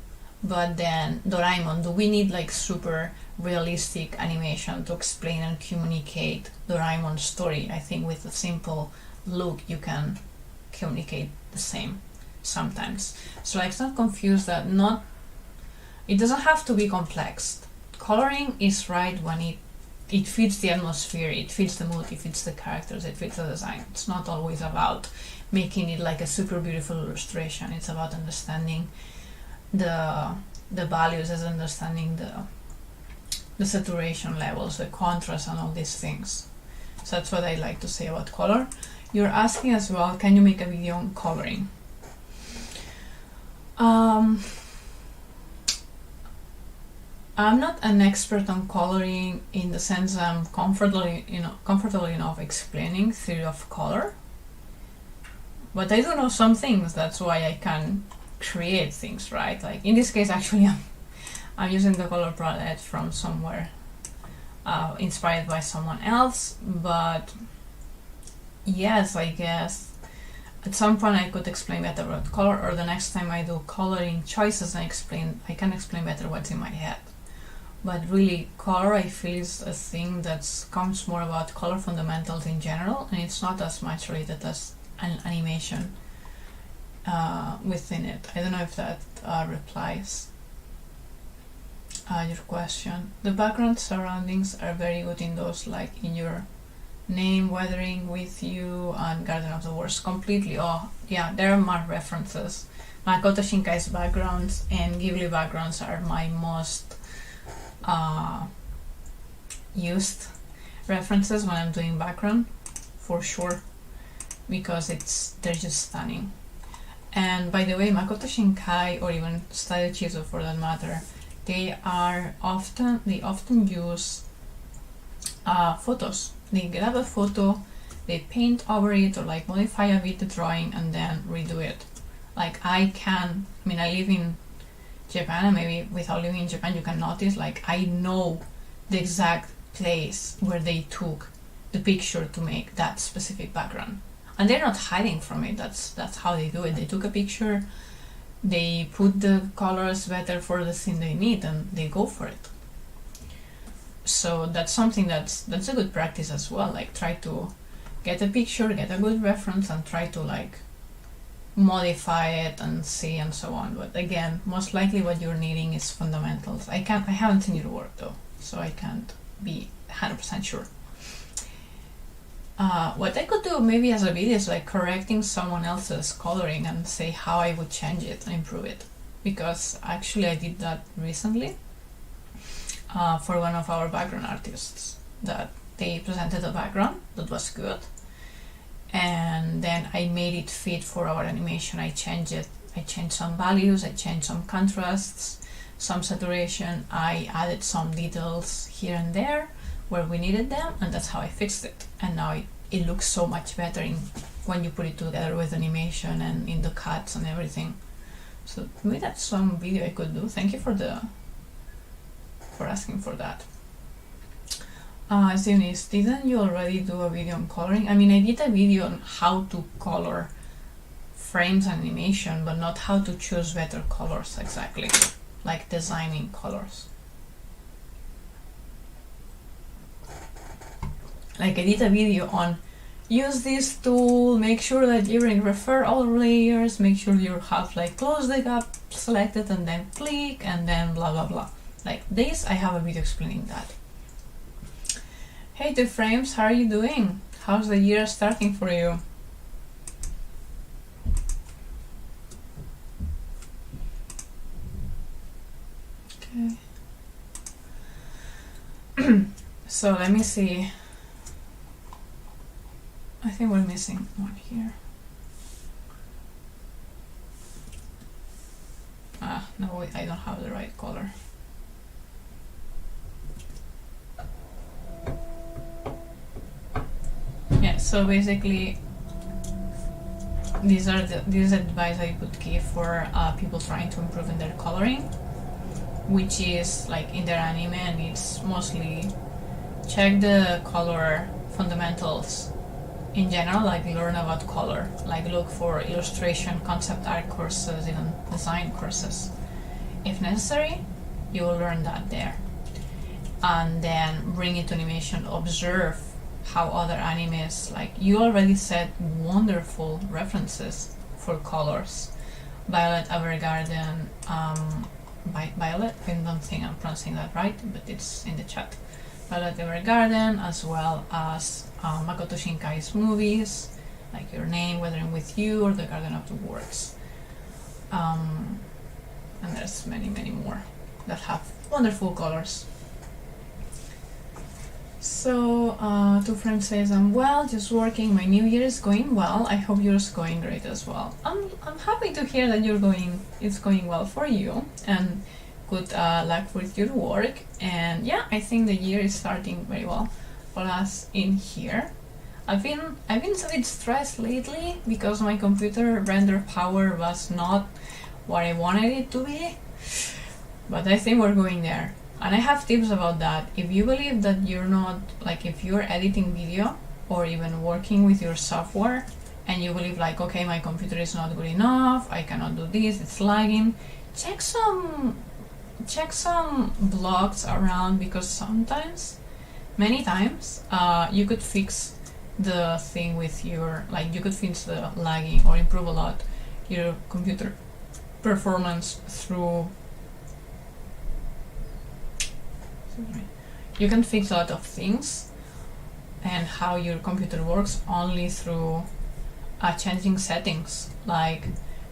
But then Doraemon, do we need like super realistic animation to explain and communicate Doraemon's story? I think with a simple look you can communicate the same sometimes. So like, it's not confused that it doesn't have to be complex. Coloring is right when it fits the atmosphere, it fits the mood, it fits the characters, it fits the design. It's not always about making it like a super beautiful illustration. It's about understanding the values, as understanding the saturation levels, the contrast and all these things. So that's what I like to say about color. You're asking as well, can you make a video on coloring? I'm not an expert on coloring in the sense I'm comfortable enough explaining theory of color, but I do know some things. That's why I can create things, right? Like in this case, actually, I'm using the color palette from somewhere, inspired by someone else. But yes, I guess at some point I could explain better about color, or the next time I do coloring choices, I can explain better what's in my head. But really, color, I feel, is a thing that comes more about color fundamentals in general, and it's not as much related as an animation within it. I don't know if that replies your question. The background surroundings are very good in those, like in your name, Weathering with You, and Garden of the Worst. Completely. Oh yeah, there are more references. Makoto Shinkai's backgrounds and Ghibli backgrounds are my most used references when I'm doing background, for sure, because they're just stunning. And by the way, Makoto Shinkai, or even Studio Chizu for that matter, they often use photos. They grab a photo, they paint over it, or like modify a bit the drawing and then redo it. Like I live in Japan, and maybe without living in Japan you can notice, like I know the exact place where they took the picture to make that specific background. And they're not hiding from it, that's how they do it. They took a picture, they put the colors better for the scene they need, and they go for it. So that's something that's a good practice as well. Like try to get a picture, get a good reference, and try to like modify it and see and so on. But again, most likely what you're needing is fundamentals. I haven't seen your work though, so I can't be 100% sure. What I could do maybe as a video is like correcting someone else's coloring and say how I would change it and improve it, because actually I did that recently for one of our background artists. That they presented a background that was good, and then I made it fit for our animation. I changed it, I changed some values, I changed some contrasts, some saturation, I added some details here and there where we needed them, and that's how I fixed it. And now it looks so much better when you put it together with animation and in the cuts and everything. So maybe that's some video I could do. Thank you for asking for that. Zionis, didn't you already do a video on coloring? I mean, I did a video on how to color frames and animation, but not how to choose better colors exactly, like designing colors. Like I did a video on use this tool, make sure that you refer all layers, make sure you have like close the gap selected and then click and then blah blah blah. Like this, I have a video explaining that. Hey 2 frames, how are you doing? How's the year starting for you? Okay. So let me see. I think we're missing one here. No, wait, I don't have the right color. Yeah, so basically this is advice I would give for people trying to improve in their coloring, which is like in their anime, and it's mostly check the color fundamentals in general, like learn about color, like look for illustration, concept art courses, even design courses. If necessary, you will learn that there. And then bring it to animation, observe how other animes, like you already said wonderful references for colors. Violet Evergarden, Violet, I don't think I'm pronouncing that right, but it's in the chat. Violet Evergarden, as well as Makoto Shinkai's movies, like Your Name, Weathering with You, or The Garden of the Works. And there's many, many more that have wonderful colors. So, 2 frames says, I'm well, just working, my new year is going well, I hope yours going great as well. I'm happy to hear that it's going well for you, and good luck with your work. And yeah, I think the year is starting very well for us in here. I've been a bit stressed lately because my computer render power was not what I wanted it to be, but I think we're going there. And I have tips about that. If you believe that you're not, like if you're editing video or even working with your software and you believe like, okay, my computer is not good enough, I cannot do this, it's lagging, check some blogs around, because sometimes, many times, you could fix the thing with your, like you could fix the lagging or improve a lot your computer performance through. You can fix a lot of things and how your computer works only through changing settings, like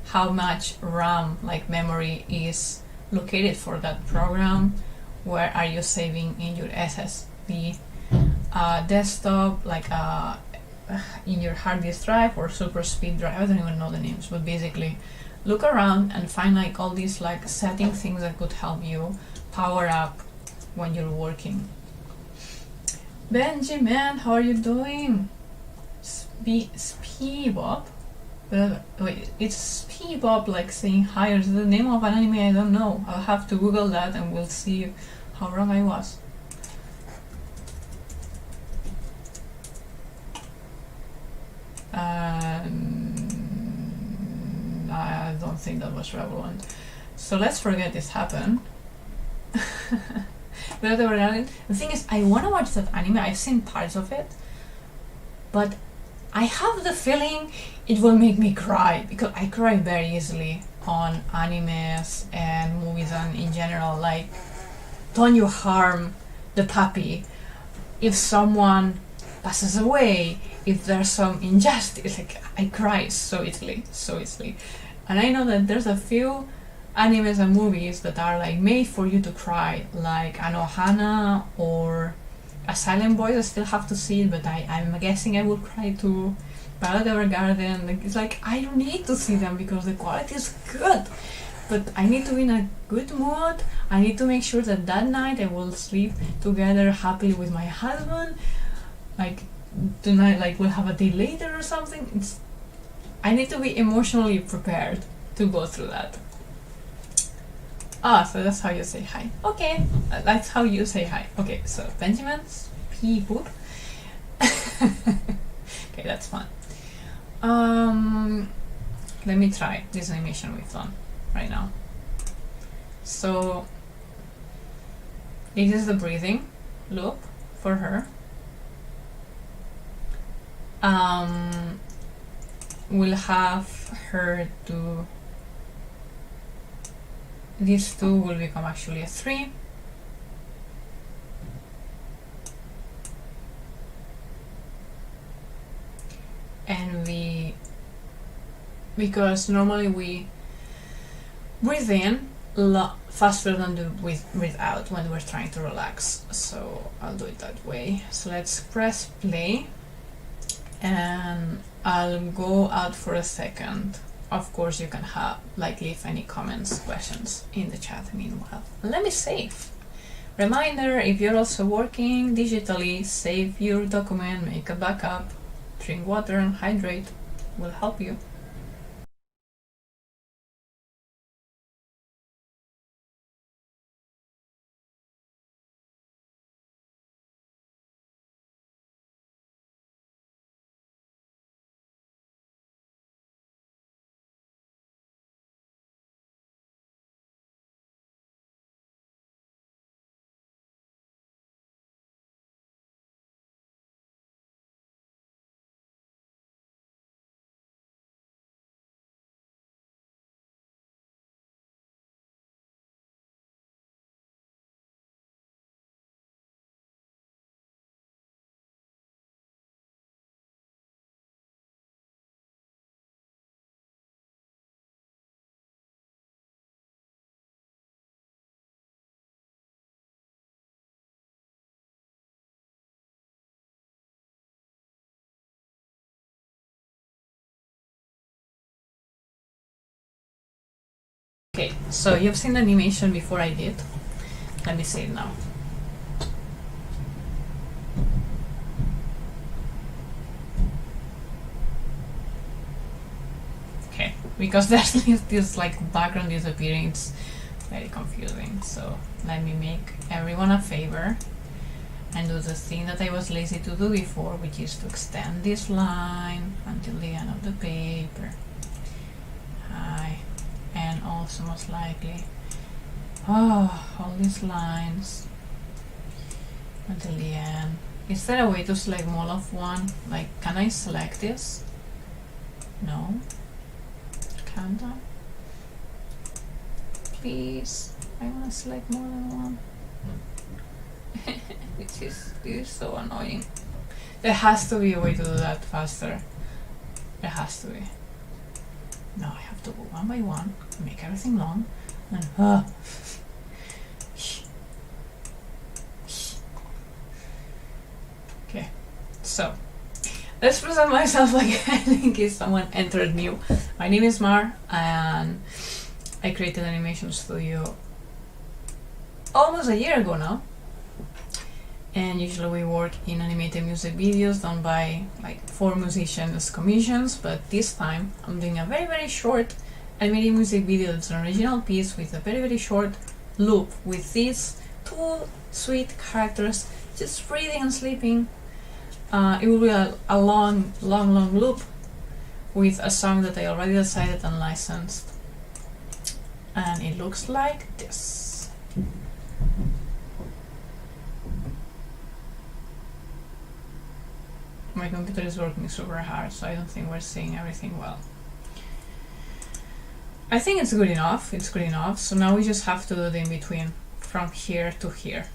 how much RAM, like memory, is located for that program, where are you saving in your SSD, desktop, like in your hard disk drive or super speed drive. I don't even know the names, but basically look around and find like all these like setting things that could help you power up when you're working. Benjamin, how are you doing? Speebop? Wait, it's Speebop like saying hi, or is it the name of an anime? I don't know. I'll have to Google that and we'll see how wrong I was. I don't think that was relevant. So let's forget this happened. But the thing is, I want to watch that anime. I've seen parts of it, but I have the feeling it will make me cry, because I cry very easily on animes and movies and in general. Like, don't you harm the puppy. If someone passes away, if there's some injustice, like, I cry so easily. And I know that there's a few animes and movies that are like made for you to cry, like Anohana or A Silent Voice. I still have to see it, but I'm guessing I will cry too. Violet Evergarden, like, it's like I don't need to see them because the quality is good, but I need to be in a good mood. I need to make sure that that night I will sleep together happily with my husband. Like tonight, like we'll have a day later or something. I need to be emotionally prepared to go through that. So that's how you say hi. Okay, that's how you say hi. Okay, so Benjamin's people. Okay, that's fun. Let me try this animation we've done right now. So this is the breathing loop for her. We'll have her do. These two will become actually a 3. And because normally we breathe in faster than breathe out when we're trying to relax. So I'll do it that way. So let's press play and I'll go out for a second. Of course, you can leave any comments, questions in the chat meanwhile. Let me save. Reminder, if you're also working digitally, save your document, make a backup, drink water and hydrate. Will help you. Okay, so you've seen the animation before I did. Let me see it now. Okay, because there's this like background disappearing, it's very confusing. So let me make everyone a favor and do the thing that I was lazy to do before, which is to extend this line until the end of the paper. Hi. And also most likely all these lines until the end. Is there a way to select more of one? Like, can I select this? No. Can't I? Please, I want to select more than one. This is so annoying. There has to be a way to do that faster. There has to be. No, I have to go one by one, make everything long, and okay. So Let's present myself again in case someone entered new. My name is Mar, and I created an animation studio almost a year ago now. And usually we work in animated music videos done by like 4 musicians commissions, but this time I'm doing a very short animated music video. It's an original piece with a very short loop with these 2 sweet characters just breathing and sleeping. It will be a long loop with a song that I already decided and licensed, and it looks like this. My computer is working super hard, so I don't think we're seeing everything well. I think it's good enough, so now we just have to do the in-between from here to here,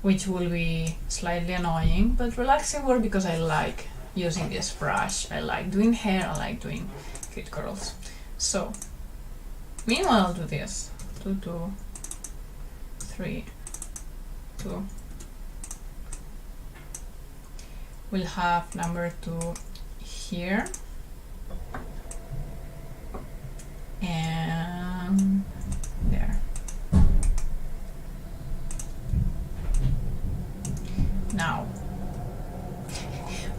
which will be slightly annoying but relaxing work because I like using this brush. I like doing hair, I like doing cute curls. So meanwhile I'll do this 2 2 3 2. We'll have number 2 here, and there. Now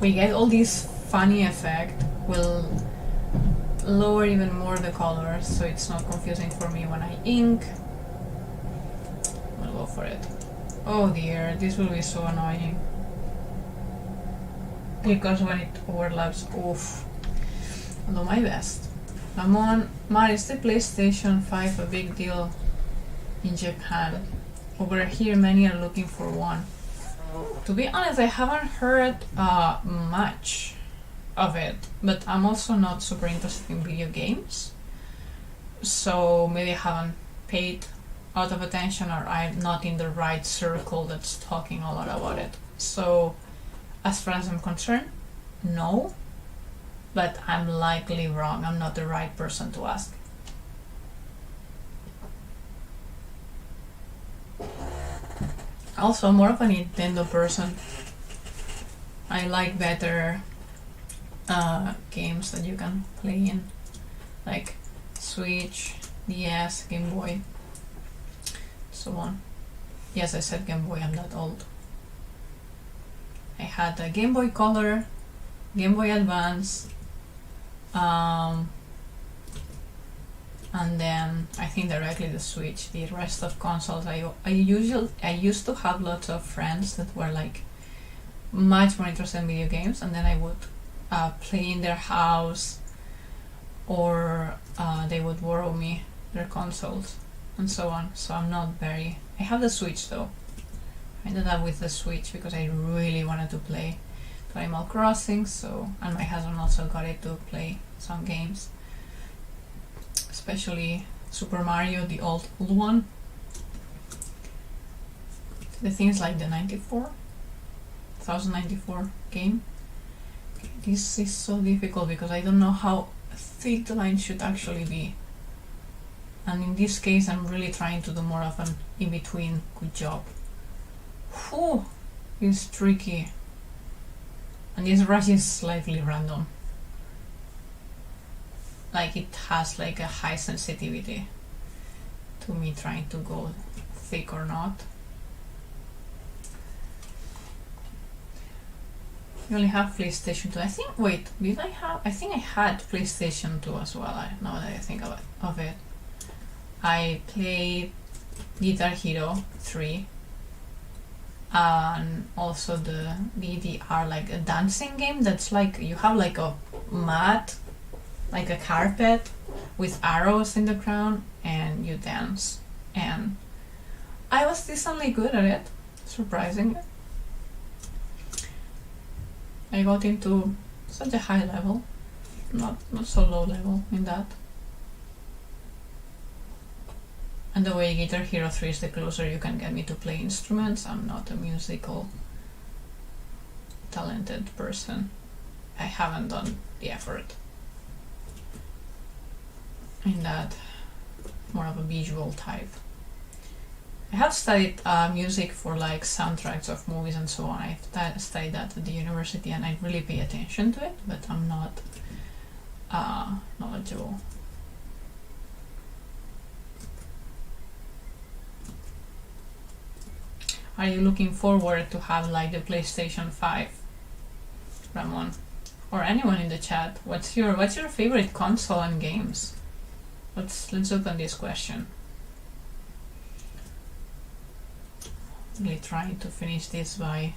we get all this funny effect. We'll lower even more the colors so it's not confusing for me when I ink. We'll go for it. Oh dear, this will be so annoying because when it overlaps, oof. I'll do my best. Come on, Mar, is the PlayStation 5 a big deal in Japan? Over here many are looking for one. To be honest, I haven't heard much of it, but I'm also not super interested in video games, so maybe I haven't paid a lot of attention, or I'm not in the right circle that's talking a lot about it. So as far as I'm concerned, no, but I'm likely wrong. I'm not the right person to ask. Also, I'm more of a Nintendo person. I like better games that you can play in, like Switch, DS, Game Boy, so on. Yes, I said Game Boy, I'm that old. I had a Game Boy Color, Game Boy Advance, and then I think directly the Switch. The rest of consoles, I used to have lots of friends that were like much more interested in video games, and then I would play in their house, or they would borrow me their consoles and so on. So I'm not very... I have the Switch though. I ended up with the Switch because I really wanted to play Animal Crossing, so, and my husband also got it to play some games, especially Super Mario, the old one. The things like the 1094 game. This is so difficult because I don't know how thick the line should actually be, and in this case I'm really trying to do more of an in-between. Good job. Whew, it's tricky, and this brush is slightly random, like it has like a high sensitivity to me trying to go thick or not. You only have PlayStation 2. I think, wait, did I have? I think I had PlayStation 2 as well, now that I think of it. I played Guitar Hero 3, and also the DDR, like a dancing game that's like, you have like a mat, like a carpet with arrows in the ground, and you dance. And I was decently good at it, surprisingly. I got into such a high level, not so low level in that. And the way Guitar Hero 3 is, the closer you can get me to play instruments. I'm not a musical talented person. I haven't done the effort in that. More of a visual type. I have studied music for like soundtracks of movies and so on. I've studied that at the university and I really pay attention to it, but I'm not knowledgeable. Are you looking forward to have like the PlayStation 5, Ramon? Or anyone in the chat? What's your favorite console and games? Let's open this question. Really trying to finish this by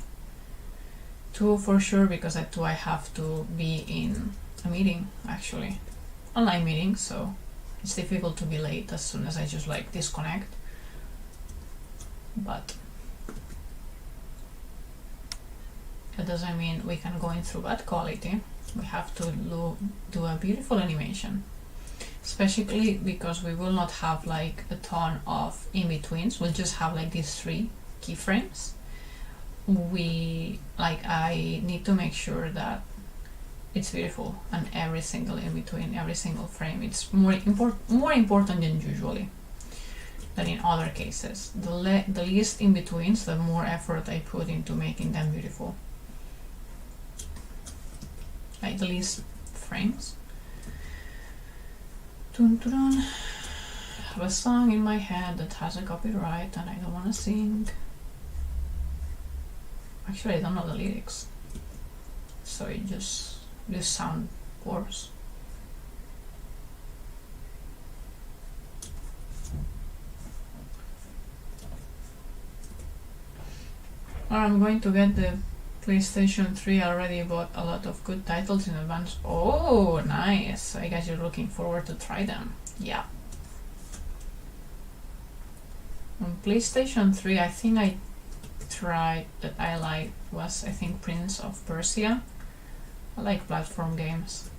2 for sure, because at 2 I have to be in a meeting, actually. Online meeting, so it's difficult to be late as soon as I just like disconnect. But that doesn't mean we can go in through bad quality. We have to do a beautiful animation. Especially because we will not have like a ton of in-betweens. We'll just have like these 3 keyframes. I need to make sure that it's beautiful, and every single in-between, every single frame, it's more important than usually than in other cases. The least in-betweens, the more effort I put into making them beautiful. Like the least frames. Dun, dun, dun. I have a song in my head that has a copyright and I don't want to sing. Actually, I don't know the lyrics, so it just sound worse. Or I'm going to get the PlayStation 3. I already bought a lot of good titles in advance. Oh, nice. I guess you're looking forward to try them. Yeah. On PlayStation 3, I think I tried that I liked was, I think, Prince of Persia. I like platform games.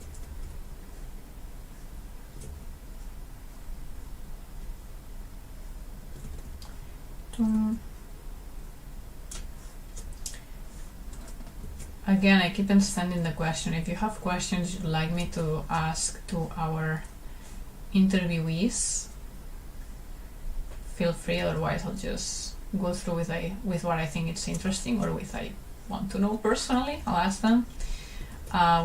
Again, I keep extending the question. If you have questions you'd like me to ask to our interviewees, feel free. Otherwise, I'll just go through with what I think it's interesting, or with I want to know personally. I'll ask them.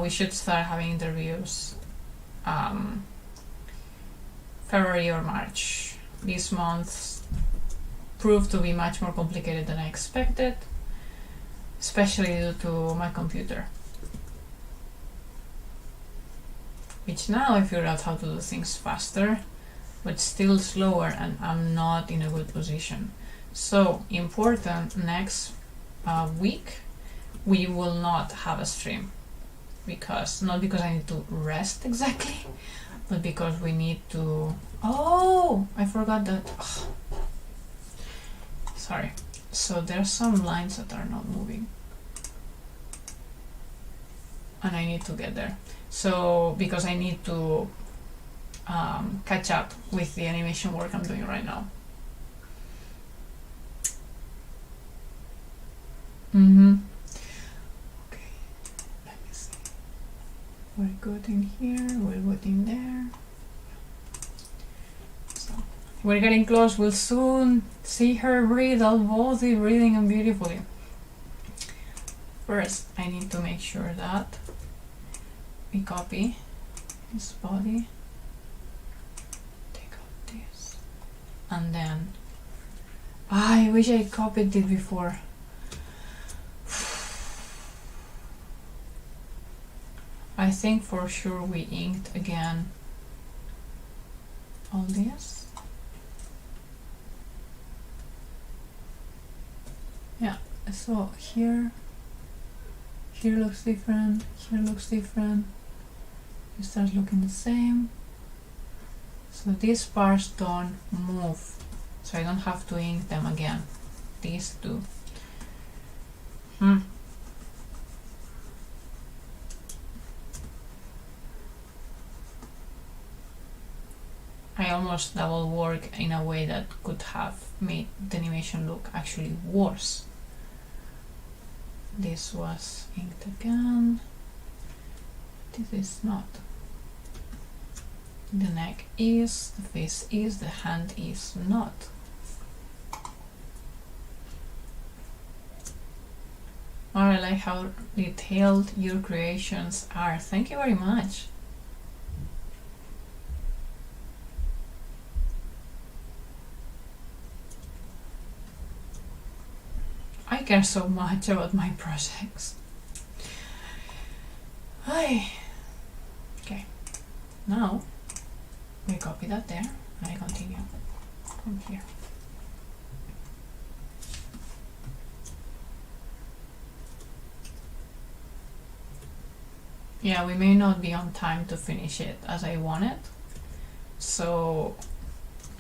We should start having interviews February or March. This month proved to be much more complicated than I expected, especially due to my computer, which now I figured out how to do things faster, but still slower, and I'm not in a good position. So important, next week we will not have a stream, not because I need to rest exactly, but because we need to... Oh, I forgot that. Ugh. Sorry. So there's some lines that are not moving, and I need to get there. So because I need to catch up with the animation work I'm doing right now. Okay, let me see. We're good in here, we're good in there. So we're getting close. We'll soon see her breathe, all boldly breathing and beautifully. First, I need to make sure that we copy his body, take out this, and then I wish I copied it before. I think for sure we inked again all this. Yeah, so here looks different, here looks different, it starts looking the same. So these parts don't move, so I don't have to ink them again. These do. I almost double work in a way that could have made the animation look actually worse. This was inked again. This is not. The neck is, the face is, the hand is not. I like how detailed your creations are. Thank you very much. I care so much about my projects. Hi. Okay, now we copy that there and I continue from here. Yeah, we may not be on time to finish it as I wanted, so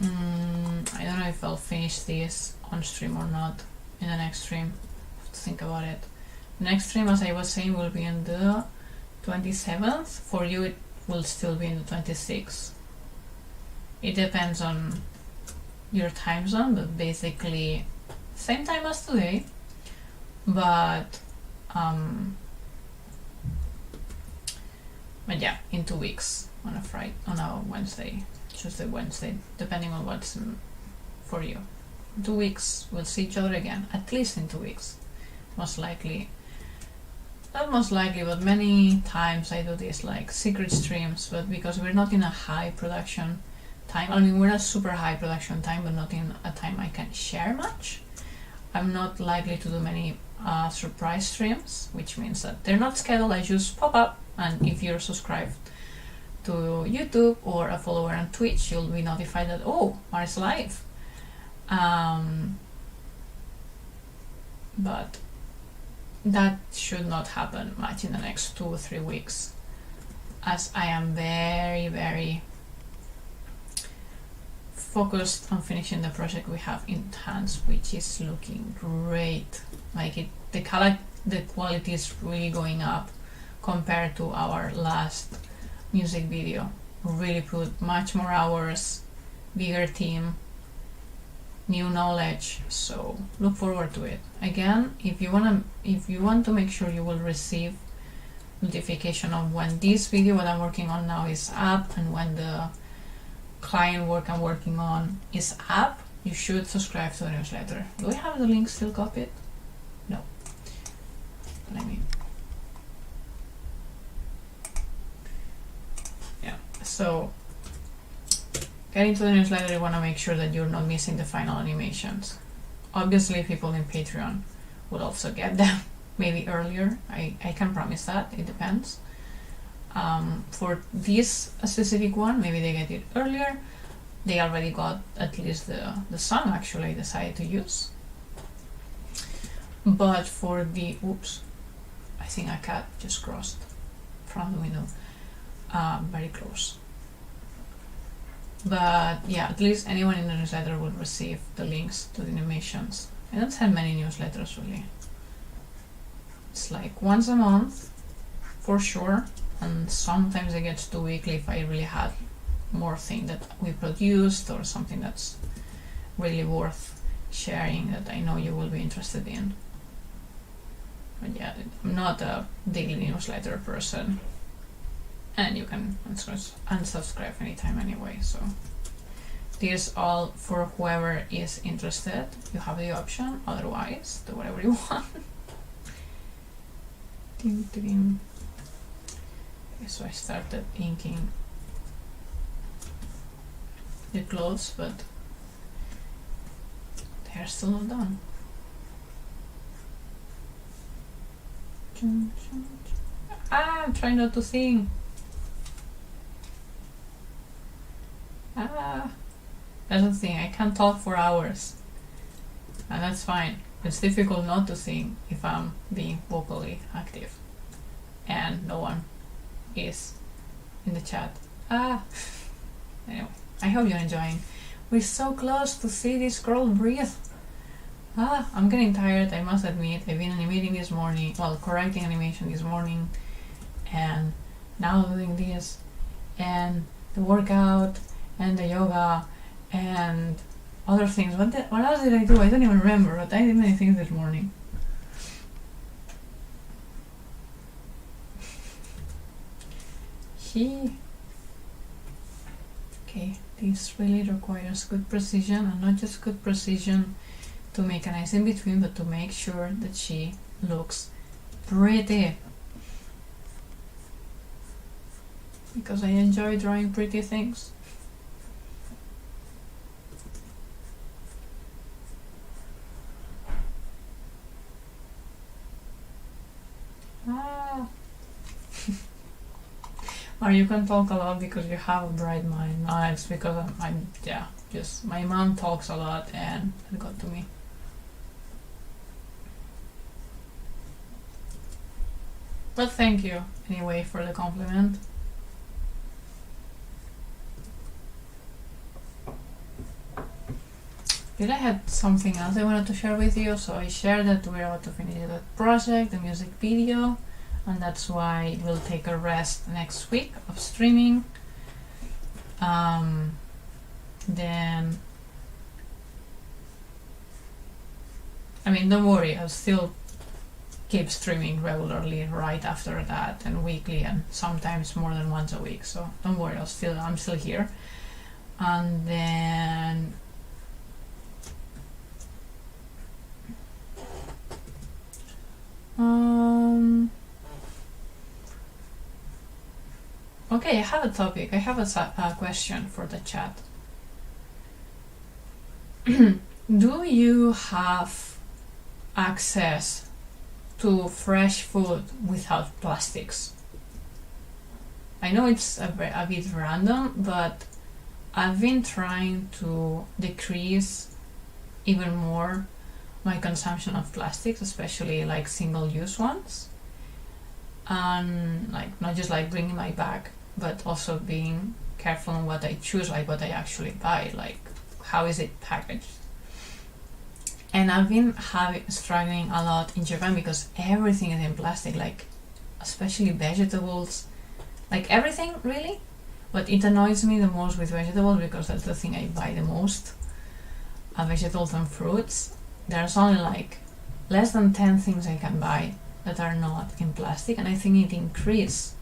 I don't know if I'll finish this on stream or not in the next stream. I have to think about it. The next stream, as I was saying, will be on the 27th. For you it will still be in the 26th. It depends on your time zone, but basically same time as today, but yeah, in 2 weeks on a Wednesday, Tuesday, Wednesday, depending on what's for you. 2 weeks we'll see each other again, at least in 2 weeks. Most likely, not most likely, but many times I do this like secret streams, but because we're not in a high production time, I mean we're a super high production time, but not in a time I can share much, I'm not likely to do many surprise streams, which means that they're not scheduled, I just pop up, and if you're subscribed to YouTube or a follower on Twitch, you'll be notified that, oh, Mar's live. But that should not happen much in the next 2 or 3 weeks, as I am very, very focused on finishing the project we have in hands, which is looking great. Like the quality is really going up compared to our last music video. Really put much more hours, bigger team, new knowledge, so look forward to it. Again, if you want to make sure you will receive notification of when this video, what I'm working on now, is up, and when the client work I'm working on is up, you should subscribe to the newsletter. Do I have the link still copied? No. Let me. Yeah, so getting to the newsletter, you want to make sure that you're not missing the final animations. Obviously, people in Patreon will also get them maybe earlier. I can promise that, it depends. For this specific one, maybe they get it earlier. They already got at least the song actually I decided to use. But for the, oops, I think a cat just crossed from the window, very close. But yeah, at least anyone in the newsletter will receive the links to the animations. I don't send many newsletters really. It's like once a month for sure, and sometimes it gets to weekly if I really had more thing that we produced or something that's really worth sharing that I know you will be interested in. But yeah, I'm not a daily newsletter person, and you can unsubscribe anytime anyway, so this all for whoever is interested. You have the option, otherwise do whatever you want. Okay, so I started inking the clothes, but they are still not done. I'm trying not to sing. That's the thing, I can't talk for hours, and that's fine. It's difficult not to sing if I'm being vocally active and no one is in the chat. Anyway, I hope you're enjoying. We're so close to see this girl breathe. I'm getting tired, I must admit. I've been animating this morning, well, correcting animation this morning, and now doing this, and the workout, and the yoga, and other things. What else did I do? I don't even remember, but I did many things this morning. Okay, this really requires good precision, and not just good precision to make a nice in between, but to make sure that she looks pretty. Because I enjoy drawing pretty things. Or you can talk a lot because you have a bright mind. No, it's because I'm just my mom talks a lot and it got to me. But thank you anyway for the compliment. Did I had something else I wanted to share with you? So I shared that we're about to finish that project, the music video, and that's why we'll take a rest next week of streaming. Then, I mean, don't worry, I'll still keep streaming regularly right after that, and weekly, and sometimes more than once a week. So don't worry, I'm still here. And then okay, I have a topic. I have a question for the chat. Do you have access to fresh food without plastics? I know it's a bit random, but I've been trying to decrease even more my consumption of plastics, especially like single-use ones, and like not just like bringing my bag, but also being careful on what I choose, like what I actually buy, like how is it packaged. And I've been struggling a lot in Japan because everything is in plastic, like especially vegetables, like everything really. But it annoys me the most with vegetables because that's the thing I buy the most, vegetables and fruits. There's only like less than 10 things I can buy that are not in plastic, and I think it increased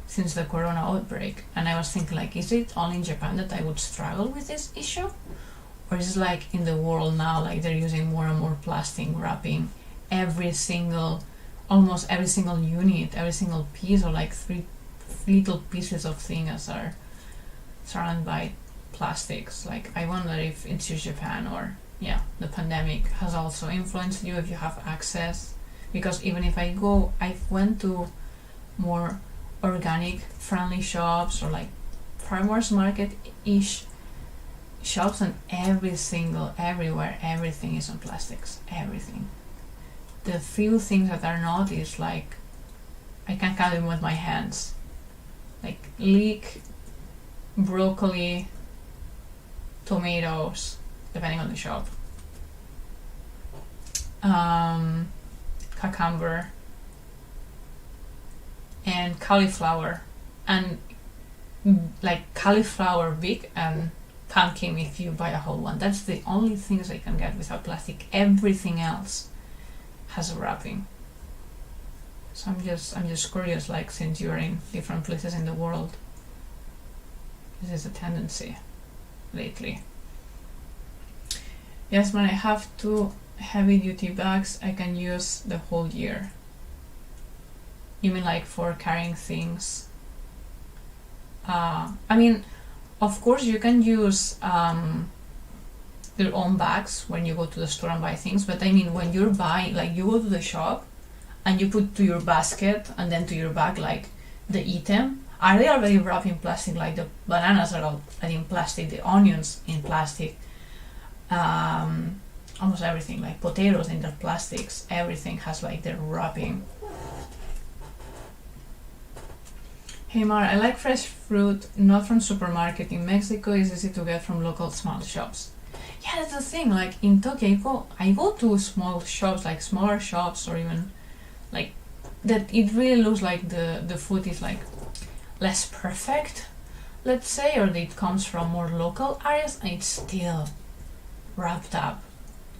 since the corona outbreak. And I was thinking, like, is it only in Japan that I would struggle with this issue? Or is it like in the world now, like they're using more and more plastic, wrapping almost every single unit, every single piece, or like three little pieces of things are surrounded by plastics. Like, I wonder if it's just Japan, or the pandemic has also influenced you if you have access. Because even if I went to more organic friendly shops, or like farmers market-ish shops, and everywhere everything is on plastics. Everything. The few things that are not is like I can count them with my hands, like leek, broccoli, tomatoes, depending on the shop, cucumber, and cauliflower, and like cauliflower big, and pumpkin if you buy a whole one. That's the only things I can get without plastic. Everything else has a wrapping. So I'm just curious, like, since you're in different places in the world, this is a tendency lately. Yes, when I have 2 heavy-duty bags I can use the whole year. You mean like for carrying things? I mean, of course you can use your own bags when you go to the store and buy things, but I mean when you're buying, like you go to the shop and you put to your basket and then to your bag like the item, are they already wrapped in plastic? Like the bananas are all in plastic, the onions in plastic, almost everything, like potatoes in their plastics, everything has like their wrapping. Hey Mar, I like fresh fruit, not from supermarket. In Mexico, it's easy to get from local small shops. Yeah, that's the thing, like in Tokyo, I go to small shops, like smaller shops, or even like that it really looks like the food is like less perfect, let's say, or it comes from more local areas, and it's still wrapped up.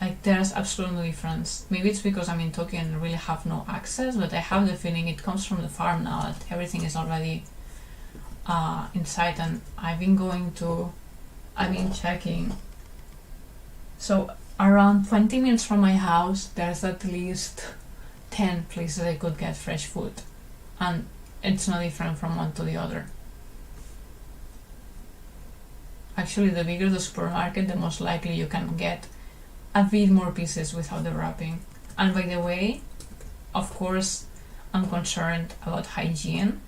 Like there's absolutely no difference. Maybe it's because I'm in Tokyo and really have no access, but I have the feeling it comes from the farm now, that everything is already inside. And I've been checking. So around 20 minutes from my house, there's at least 10 places I could get fresh food, and it's not different from one to the other. Actually, the bigger the supermarket, the most likely you can get a bit more pieces without the wrapping. And by the way, of course, I'm concerned about hygiene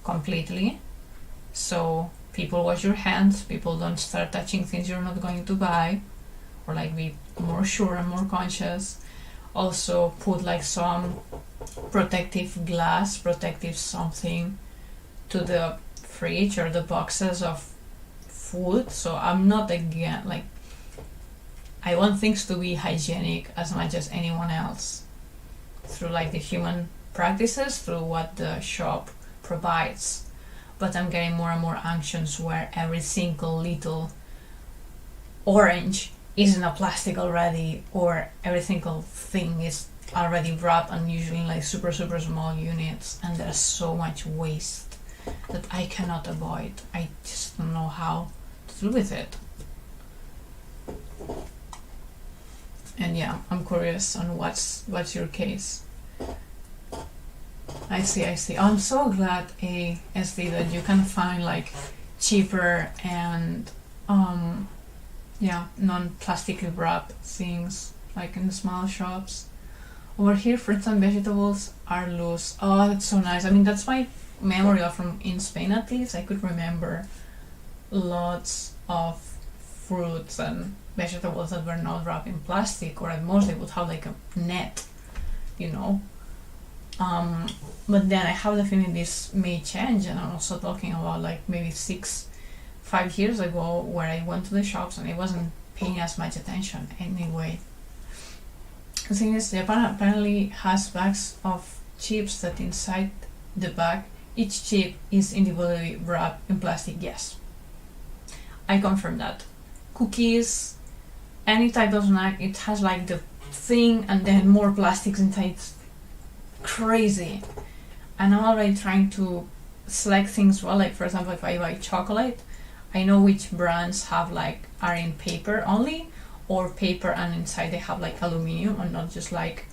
completely. So people wash your hands, people don't start touching things you're not going to buy, or like be more sure and more conscious. Also put like some protective glass, protective something to the fridge or the boxes of food. So I'm not again, like, I want things to be hygienic as much as anyone else through like the human practices, through what the shop provides. But I'm getting more and more anxious where every single little orange is in a plastic already, or every single thing is already wrapped and usually in like super small units, and there's so much waste that I cannot avoid. I just don't know how to deal with it. And yeah, I'm curious on what's your case. I see. I'm so glad, SD, that you can find like cheaper and non-plastically wrapped things like in the small shops. Over here, fruits and vegetables are loose. Oh, that's so nice. I mean, that's my memory of from in Spain, at least. I could remember lots of fruits and vegetables that were not wrapped in plastic, or at most they would have like a net, you know. But then I have the feeling this may change, and I'm also talking about like maybe 5 years ago where I went to the shops and I wasn't paying as much attention anyway. The thing is, Japan apparently has bags of chips that inside the bag, each chip is individually wrapped in plastic. Yes, I confirm that. Cookies, any type of snack, it has like the thing and then more plastics inside. It's crazy. And I'm already trying to select things well. Like for example, if I buy chocolate, I know which brands are in paper only, or paper and inside they have like aluminum and not just like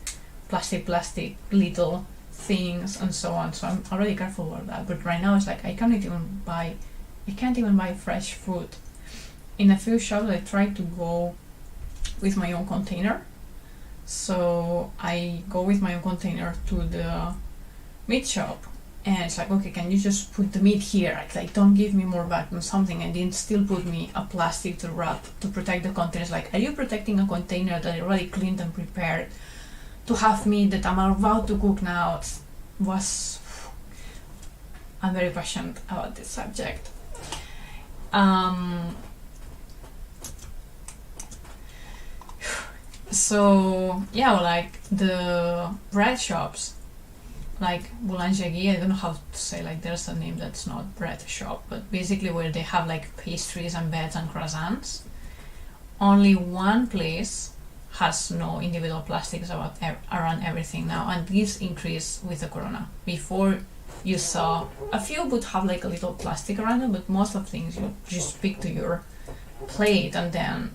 plastic little things and so on. So I'm already careful about that. But right now it's like I can't even buy fresh fruit. In a few shops I try to go with my own container. So I go with my own container to the meat shop, and it's like, okay, can you just put the meat here? Like don't give me more back than something, and then still put me a plastic to wrap to protect the containers. Like, are you protecting a container that is already cleaned and prepared to have meat that I'm about to cook now? I'm very passionate about this subject. So yeah, like the bread shops, like boulangerie, I don't know how to say, like there's a name that's not bread shop, but basically where they have like pastries and breads and croissants, only one place has no individual plastics around everything now, and this increased with the corona. Before you saw a few would have like a little plastic around it, but most of things you just pick to your plate, and then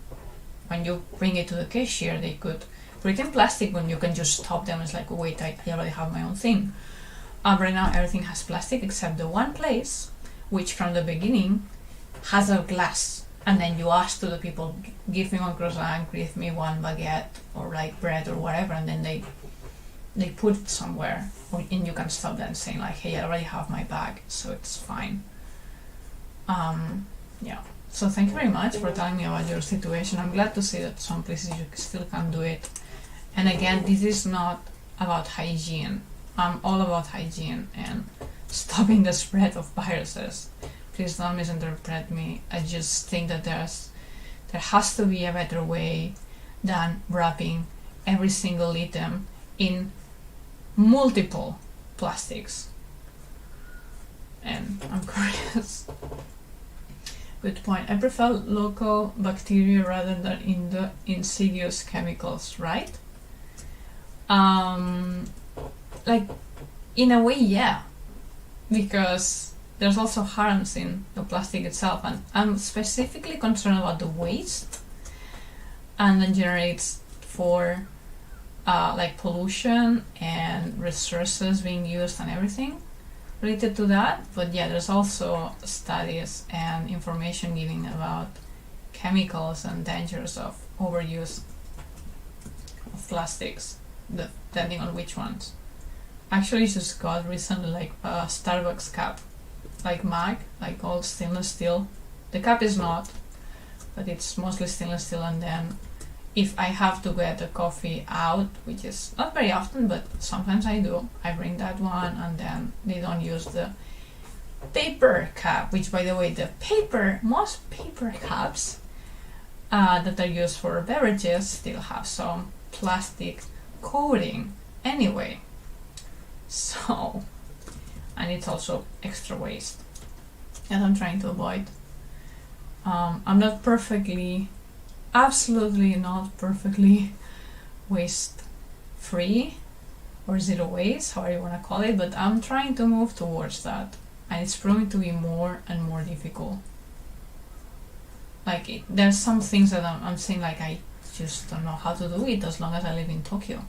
when you bring it to the cashier they could put it in plastic when you can just stop them. It's like, oh, wait, I already have my own thing. Right now everything has plastic except the one place which from the beginning has a glass, and then you ask to the people, give me one croissant, give me one baguette or like bread or whatever, and then they put it somewhere, and you can stop them saying like, hey, I already have my bag, so it's fine. Yeah, so thank you very much for telling me about your situation. I'm glad to see that some places you still can do it. And again, this is not about hygiene. I'm all about hygiene and stopping the spread of viruses. Please don't misinterpret me. I just think that there has to be a better way than wrapping every single item in multiple plastics. And I'm curious. Good point. I prefer local bacteria rather than in the insidious chemicals, right? Like, in a way, yeah. Because there's also harms in the plastic itself, and I'm specifically concerned about the waste and then generates for like pollution and resources being used and everything related to that. But yeah, there's also studies and information giving about chemicals and dangers of overuse of plastics, depending on which ones. Actually, just got recently like a Starbucks cup, like mug, like all stainless steel. The cup is not, but it's mostly stainless steel. And then if I have to get a coffee out, which is not very often, but sometimes I do, I bring that one, and then they don't use the paper cup, which, by the way, most paper cups that are used for beverages still have some plastic coating anyway. So, and it's also extra waste, and I'm trying to avoid. I'm not absolutely not perfectly waste free or zero waste, however you want to call it, but I'm trying to move towards that, and it's proving to be more and more difficult. Like, there's some things that I'm saying, like, I just don't know how to do it as long as I live in Tokyo.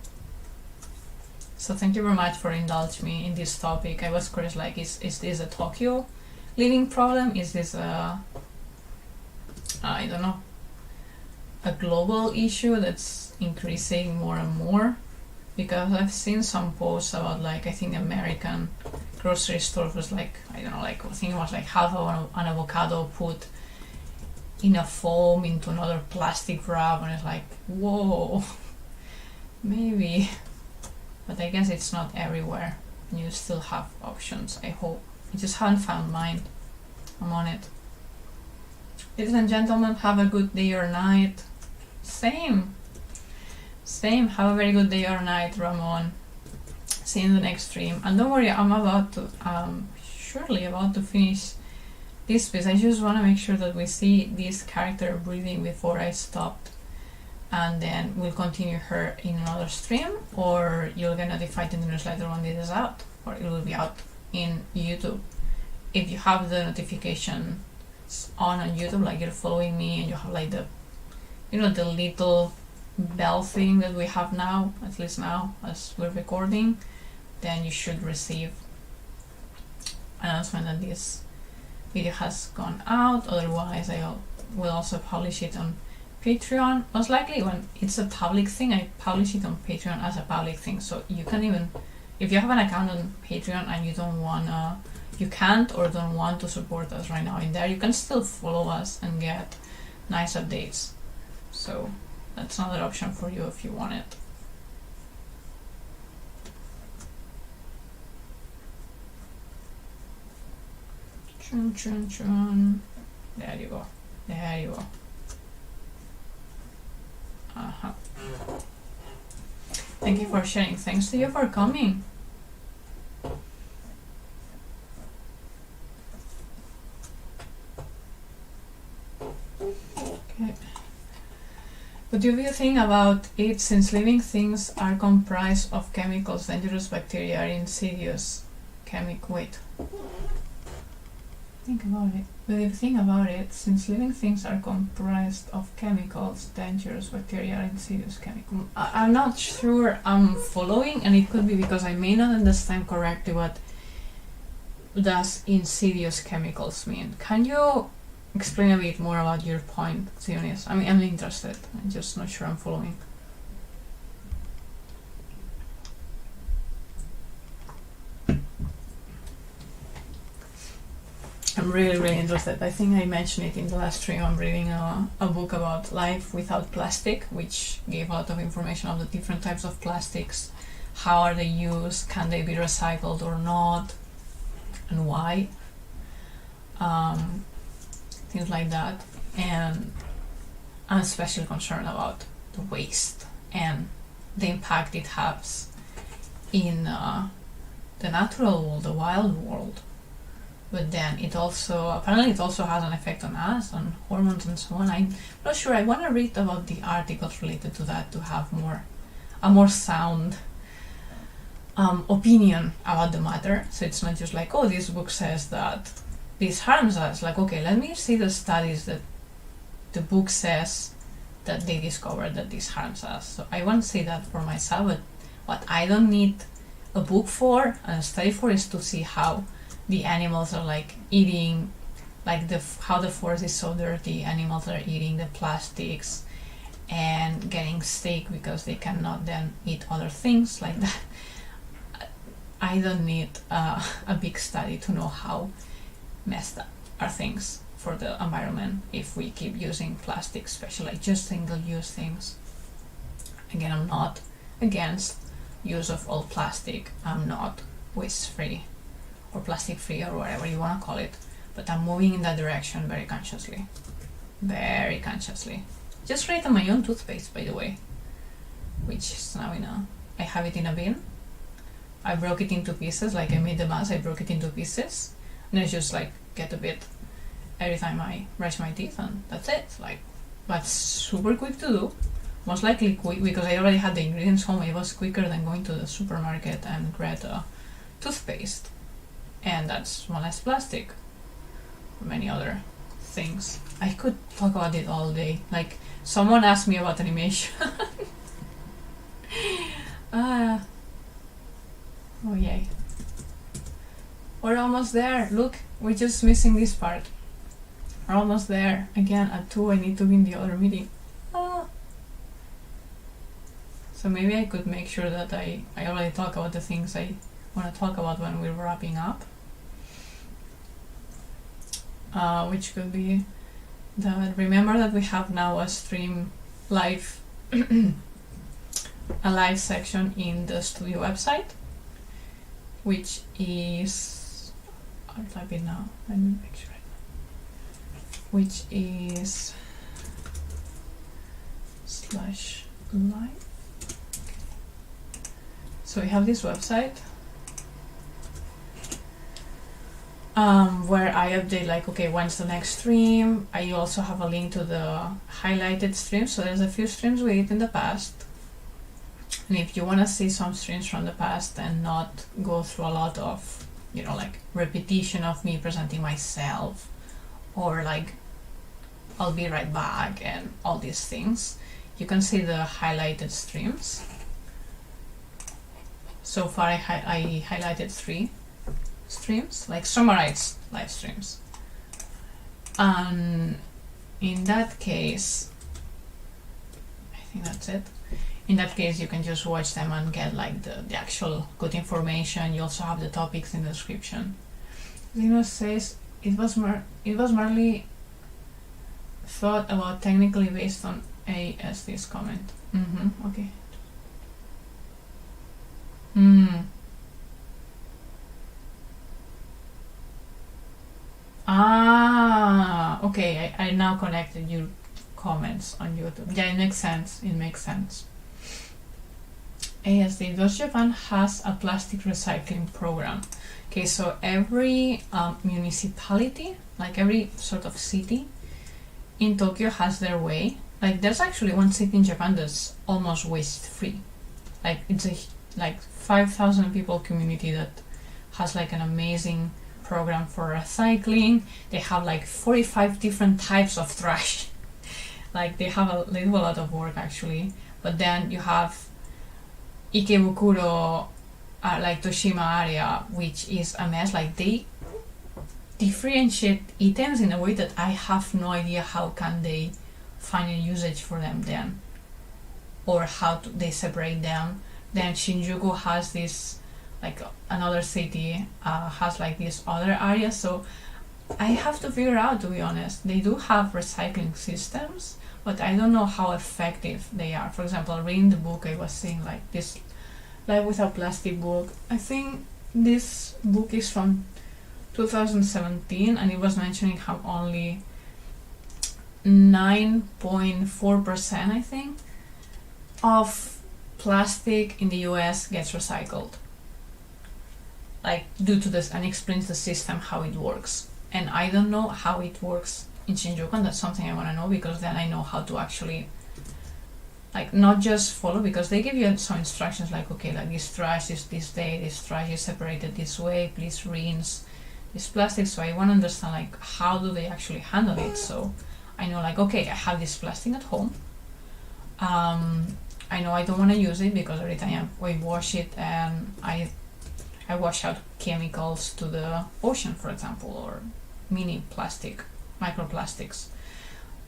So thank you very much for indulging me in this topic. I was curious, like, is this a Tokyo living problem? Is this I don't know, a global issue that's increasing more and more? Because I've seen some posts about, like, I think American grocery store was like, I don't know, like, I think it was like half of an avocado put in a foam into another plastic wrap, and it's like, whoa, maybe. But I guess it's not everywhere. You still have options, I hope. I just haven't found mine. I'm on it. Ladies and gentlemen, have a good day or night. Same. Have a very good day or night, Ramon. See you in the next stream. And don't worry, I'm surely about to finish this piece. I just want to make sure that we see this character breathing before I stopped. And then we'll continue her in another stream, or you'll get notified in the newsletter when this is out, or it will be out in YouTube. If you have the notifications on YouTube, like you're following me and you have like the little bell thing that we have now, at least now as we're recording, then you should receive an announcement that this video has gone out. Otherwise, I will also publish it on Patreon. Most likely when it's a public thing, I publish it on Patreon as a public thing, so you can even, if you have an account on Patreon and you can't or don't want to support us right now in there, you can still follow us and get nice updates. So that's another option for you if you want it. Chun chun chun. There you go. Thank you for sharing. Thanks to you for coming. Okay. What do you think about it, since living things are comprised of chemicals, dangerous bacteria, insidious wait. Think about it. But if you think about it, since living things are comprised of chemicals, dangerous bacteria, insidious chemicals, I'm not sure I'm following, and it could be because I may not understand correctly what does insidious chemicals mean. Can you explain a bit more about your point, Zionis? I mean, I'm interested. I'm just not sure I'm following. I'm really interested. I think I mentioned it in the last stream. I'm reading a book about life without plastic, which gave a lot of information on the different types of plastics, how are they used, can they be recycled or not, and why, things like that. And I'm especially concerned about the waste and the impact it has in the natural world, the wild world. But then apparently it also has an effect on us, on hormones and so on. I'm not sure. I want to read about the articles related to that to have a more sound opinion about the matter. So it's not just like, oh, this book says that this harms us. Like, okay, let me see the studies that the book says that they discovered that this harms us. So I won't say that for myself, but what I don't need a book for and a study for is to see how the animals are like eating, like how the forest is so dirty, animals are eating the plastics and getting sick because they cannot then eat other things like that. I don't need a big study to know how messed up are things for the environment if we keep using plastic, especially like just single-use things. Again, I'm not against use of all plastic. I'm not waste-free or plastic-free or whatever you want to call it, but I'm moving in that direction very consciously. Very consciously. Just created my own toothpaste, by the way, which is now I have it in a bin. I broke it into pieces, like I made the mass, I broke it into pieces, and I just like get a bit every time I brush my teeth, and that's it. Like, that's super quick to do. Most likely quick because I already had the ingredients home. It was quicker than going to the supermarket and get a toothpaste, and that's one less plastic. Many other things. I could talk about it all day. Like, someone asked me about animation. Oh yay. We're almost there. Look, we're just missing this part. We're almost there. Again, at 2 I need to be in the other meeting. So maybe I could make sure that I already talk about the things I want to talk about when we're wrapping up. Which could be that remember that we have now a stream live a live section in the studio website, which is, I'll type it now, let me make sure, which is /live. So we have this website where I update like, okay, when's the next stream. I also have a link to the highlighted streams, so there's a few streams we did in the past. And if you want to see some streams from the past and not go through a lot of, like repetition of me presenting myself, or like I'll be right back and all these things, you can see the highlighted streams. So far I highlighted 3 streams, like summarized live streams. And in that case, I think that's it. In that case, you can just watch them and get like the actual good information. You also have the topics in the description. Linus says it was merely thought about technically based on ASD's comment. Okay. Okay, I now connected your comments on YouTube. Yeah, it makes sense. ASD, does Japan has a plastic recycling program? Okay, so every municipality, like every sort of city in Tokyo has their way. Like there's actually one city in Japan that's almost waste free. Like it's a 5,000 people community that has like an amazing program for recycling. They have like 45 different types of trash. Like they do a lot of work actually. But then you have Ikebukuro, like Toshima area, which is a mess. Like they differentiate items in a way that I have no idea how can they find a usage for them then, or how they separate them. Then Shinjuku has this, like another city has like this other area. So I have to figure out, to be honest. They do have recycling systems, but I don't know how effective they are. For example, reading the book, I was seeing like this Life Without Plastic book. I think this book is from 2017, and it was mentioning how only 9.4%, I think, of plastic in the US gets recycled. Like due to this, and explains the system, how it works. And I don't know how it works in Shinjuku, and that's something I want to know, because then I know how to actually, like, not just follow, because they give you some instructions like, okay, like this trash is this day, this trash is separated this way, please rinse this plastic. So I want to understand like how do they actually handle it. So I know like, okay, I have this plastic at home, I know I don't want to use it because every time I wash it and I wash out chemicals to the ocean, for example, or mini plastic, microplastics.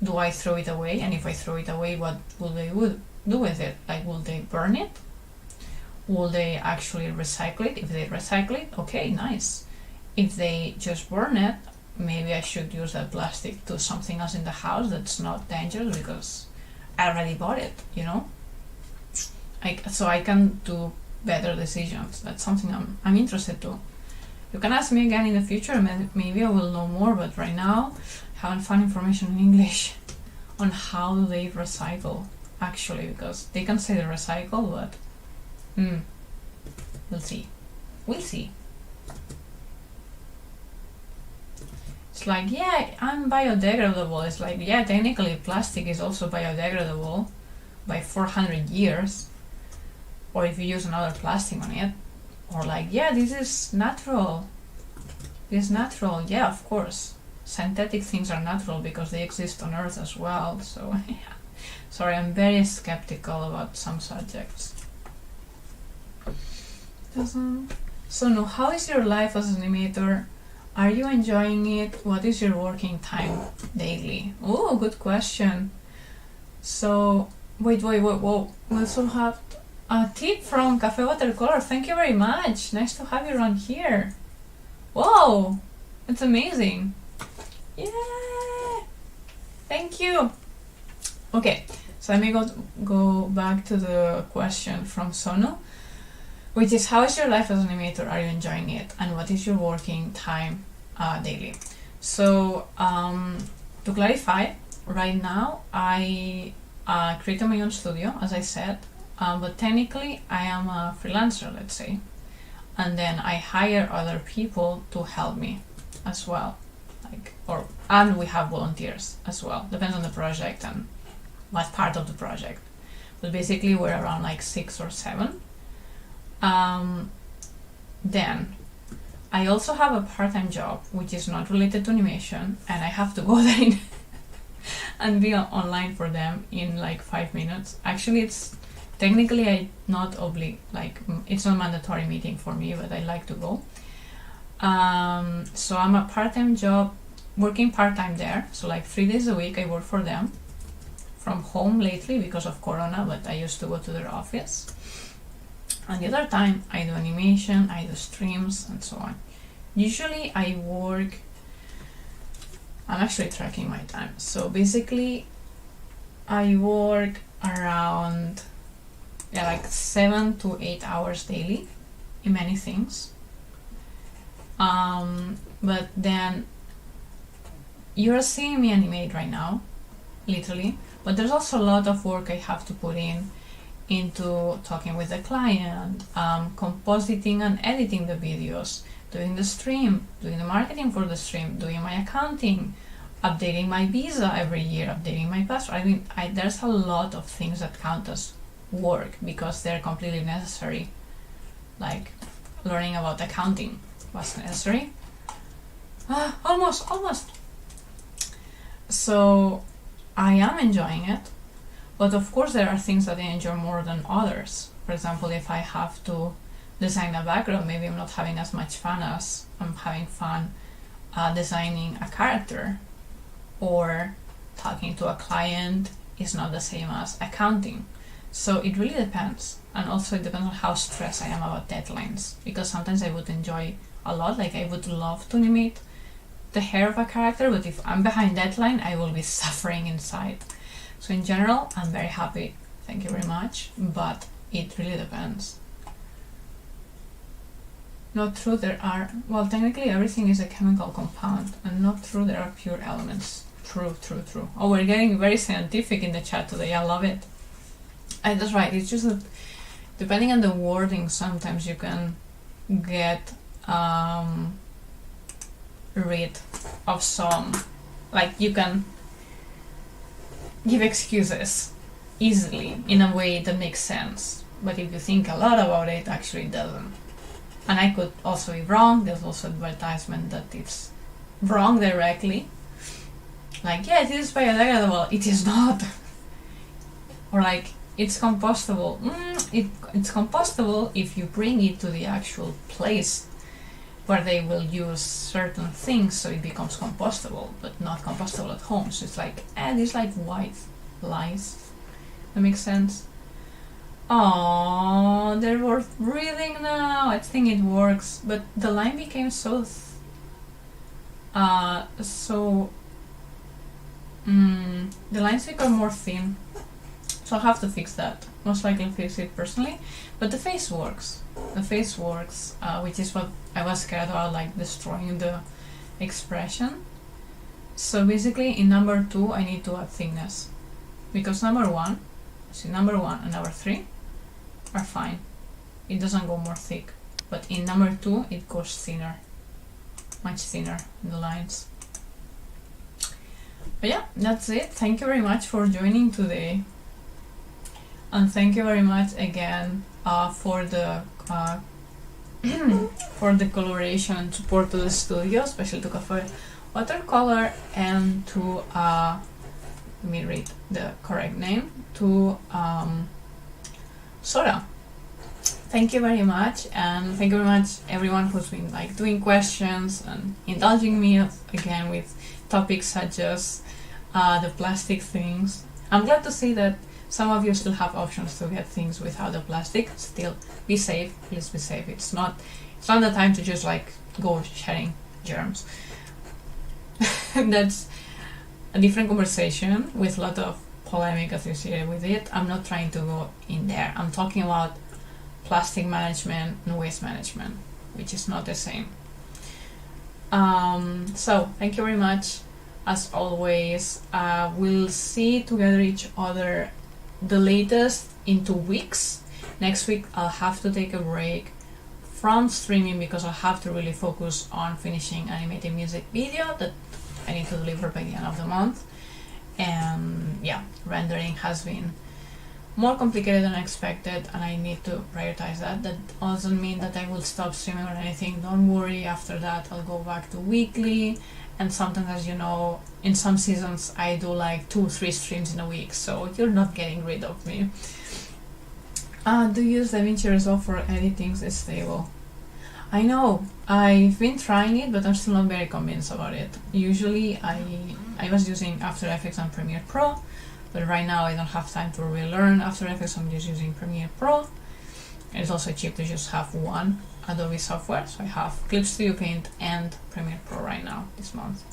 Do I throw it away? And if I throw it away, what will they do with it? Like, will they burn it? Will they actually recycle it? If they recycle it, okay, nice. If they just burn it, maybe I should use that plastic to something else in the house that's not dangerous because I already bought it, you know? So I can do better decisions. That's something I'm interested to. You can ask me again in the future, maybe I will know more, but right now I haven't found information in English on how they recycle, actually, because they can say they recycle, but we'll see. We'll see. It's like, yeah, I'm biodegradable. It's like, yeah, technically plastic is also biodegradable by 400 years. Or if you use another plastic on it. Or like, yeah, this is natural. This is natural, yeah, of course. Synthetic things are natural because they exist on Earth as well. So, yeah. Sorry, I'm very skeptical about some subjects. So now, how is your life as an animator? Are you enjoying it? What is your working time daily? Oh, good question. So, wait, whoa. We also have a tip from Cafe Watercolor. Thank you very much. Nice to have you around here. Whoa, it's amazing. Yeah, thank you. Okay, so let me go back to the question from Sonu, which is, how is your life as an animator? Are you enjoying it? And what is your working time daily? So to clarify, right now I create my own studio, as I said, but technically I am a freelancer, let's say, and then I hire other people to help me as well, and we have volunteers as well, depends on the project and what part of the project, but basically we're around like 6 or 7. Then I also have a part-time job which is not related to animation, and I have to go there and be online for them in like 5 minutes. Actually, it's technically it's not a mandatory meeting for me, but I like to go. So I'm a part-time job, working part-time there. So like 3 days a week I work for them from home lately because of Corona, but I used to go to their office. And the other time I do animation, I do streams, and so on. Usually I'm actually tracking my time. So basically I work around like 7 to 8 hours daily in many things. But then you're seeing me animate right now, literally, but there's also a lot of work I have to put into talking with the client, compositing and editing the videos, doing the stream, doing the marketing for the stream, doing my accounting, updating my visa every year, updating my passport. I mean, there's a lot of things that count as work because they're completely necessary. Like learning about accounting was necessary. Almost. So I am enjoying it. But of course there are things that I enjoy more than others. For example, if I have to design a background, maybe I'm not having as much fun as I'm having fun designing a character, or talking to a client is not the same as accounting. So it really depends. And also it depends on how stressed I am about deadlines, because sometimes I would enjoy a lot, like I would love to animate the hair of a character, but if I'm behind deadline, I will be suffering inside. So in general, I'm very happy, thank you very much, but it really depends. Not true well, technically everything is a chemical compound, and not true there are pure elements. True. Oh, we're getting very scientific in the chat today, I love it. And that's right, it's just that depending on the wording, sometimes you can get rid of some, like you can give excuses easily in a way that makes sense, but if you think a lot about it, actually it doesn't. And I could also be wrong. There's also advertisement that it's wrong directly, like, yeah, it is biodegradable. It is not. Or like, it's compostable. It's compostable if you bring it to the actual place where they will use certain things, so it becomes compostable, but not compostable at home. So it's like, these like white lies. That makes sense? Oh, they're worth breathing now. I think it works, but the line became so the lines become more thin, so I'll have to fix that. Most likely fix it personally, but the face works. The face works, which is what I was scared about, like destroying the expression. So basically, in number 2, I need to add thickness, because number 1 and number 3 are fine. It doesn't go more thick, but in number 2 it goes thinner, much thinner in the lines. But yeah, that's it. Thank you very much for joining today, and thank you very much again for the for the collaboration and support to the studio, especially to Cafe Watercolor and to let me read the correct name, to Sora. Thank you very much, and thank you very much everyone who's been like doing questions and indulging me again with topics such as the plastic things. I'm glad to see that some of you still have options to get things without the plastic. Still, be safe, please be safe. It's not the time to just like go sharing germs. That's a different conversation with a lot of polemic associated with it. I'm not trying to go in there. I'm talking about plastic management and waste management, which is not the same. So thank you very much. As always, we'll see together each other the latest in 2 weeks. Next week I'll have to take a break from streaming because I'll have to really focus on finishing animated music video that I need to deliver by the end of the month. And yeah, rendering has been more complicated than expected, and I need to prioritize that. That doesn't mean that I will stop streaming or anything. Don't worry, after that I'll go back to weekly, and sometimes, as you know, in some seasons I do like 2-3 streams in a week, so you're not getting rid of me. Do you use DaVinci Resolve for editing? It's stable. I know, I've been trying it, but I'm still not very convinced about it. Usually I was using After Effects and Premiere Pro, but right now I don't have time to relearn After Effects. I'm just using Premiere Pro. It's also cheap to just have one Adobe software, so I have Clip Studio Paint and Premiere Pro right now, this month.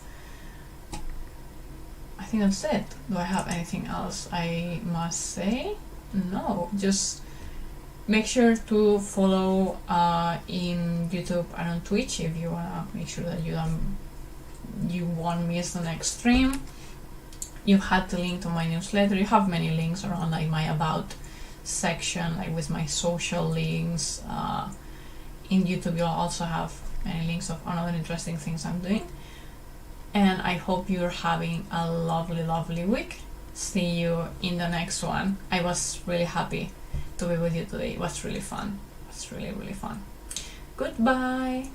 I think that's it. Do I have anything else I must say? No, just make sure to follow in YouTube and on Twitch if you wanna make sure that you won't miss the next stream. You had the link to my newsletter. You have many links around, like my about section, like with my social links. In YouTube you'll also have many links of other interesting things I'm doing. And I hope you're having a lovely week. See you in the next one. I was really happy to be with you today. It was really fun. It was really fun. Goodbye.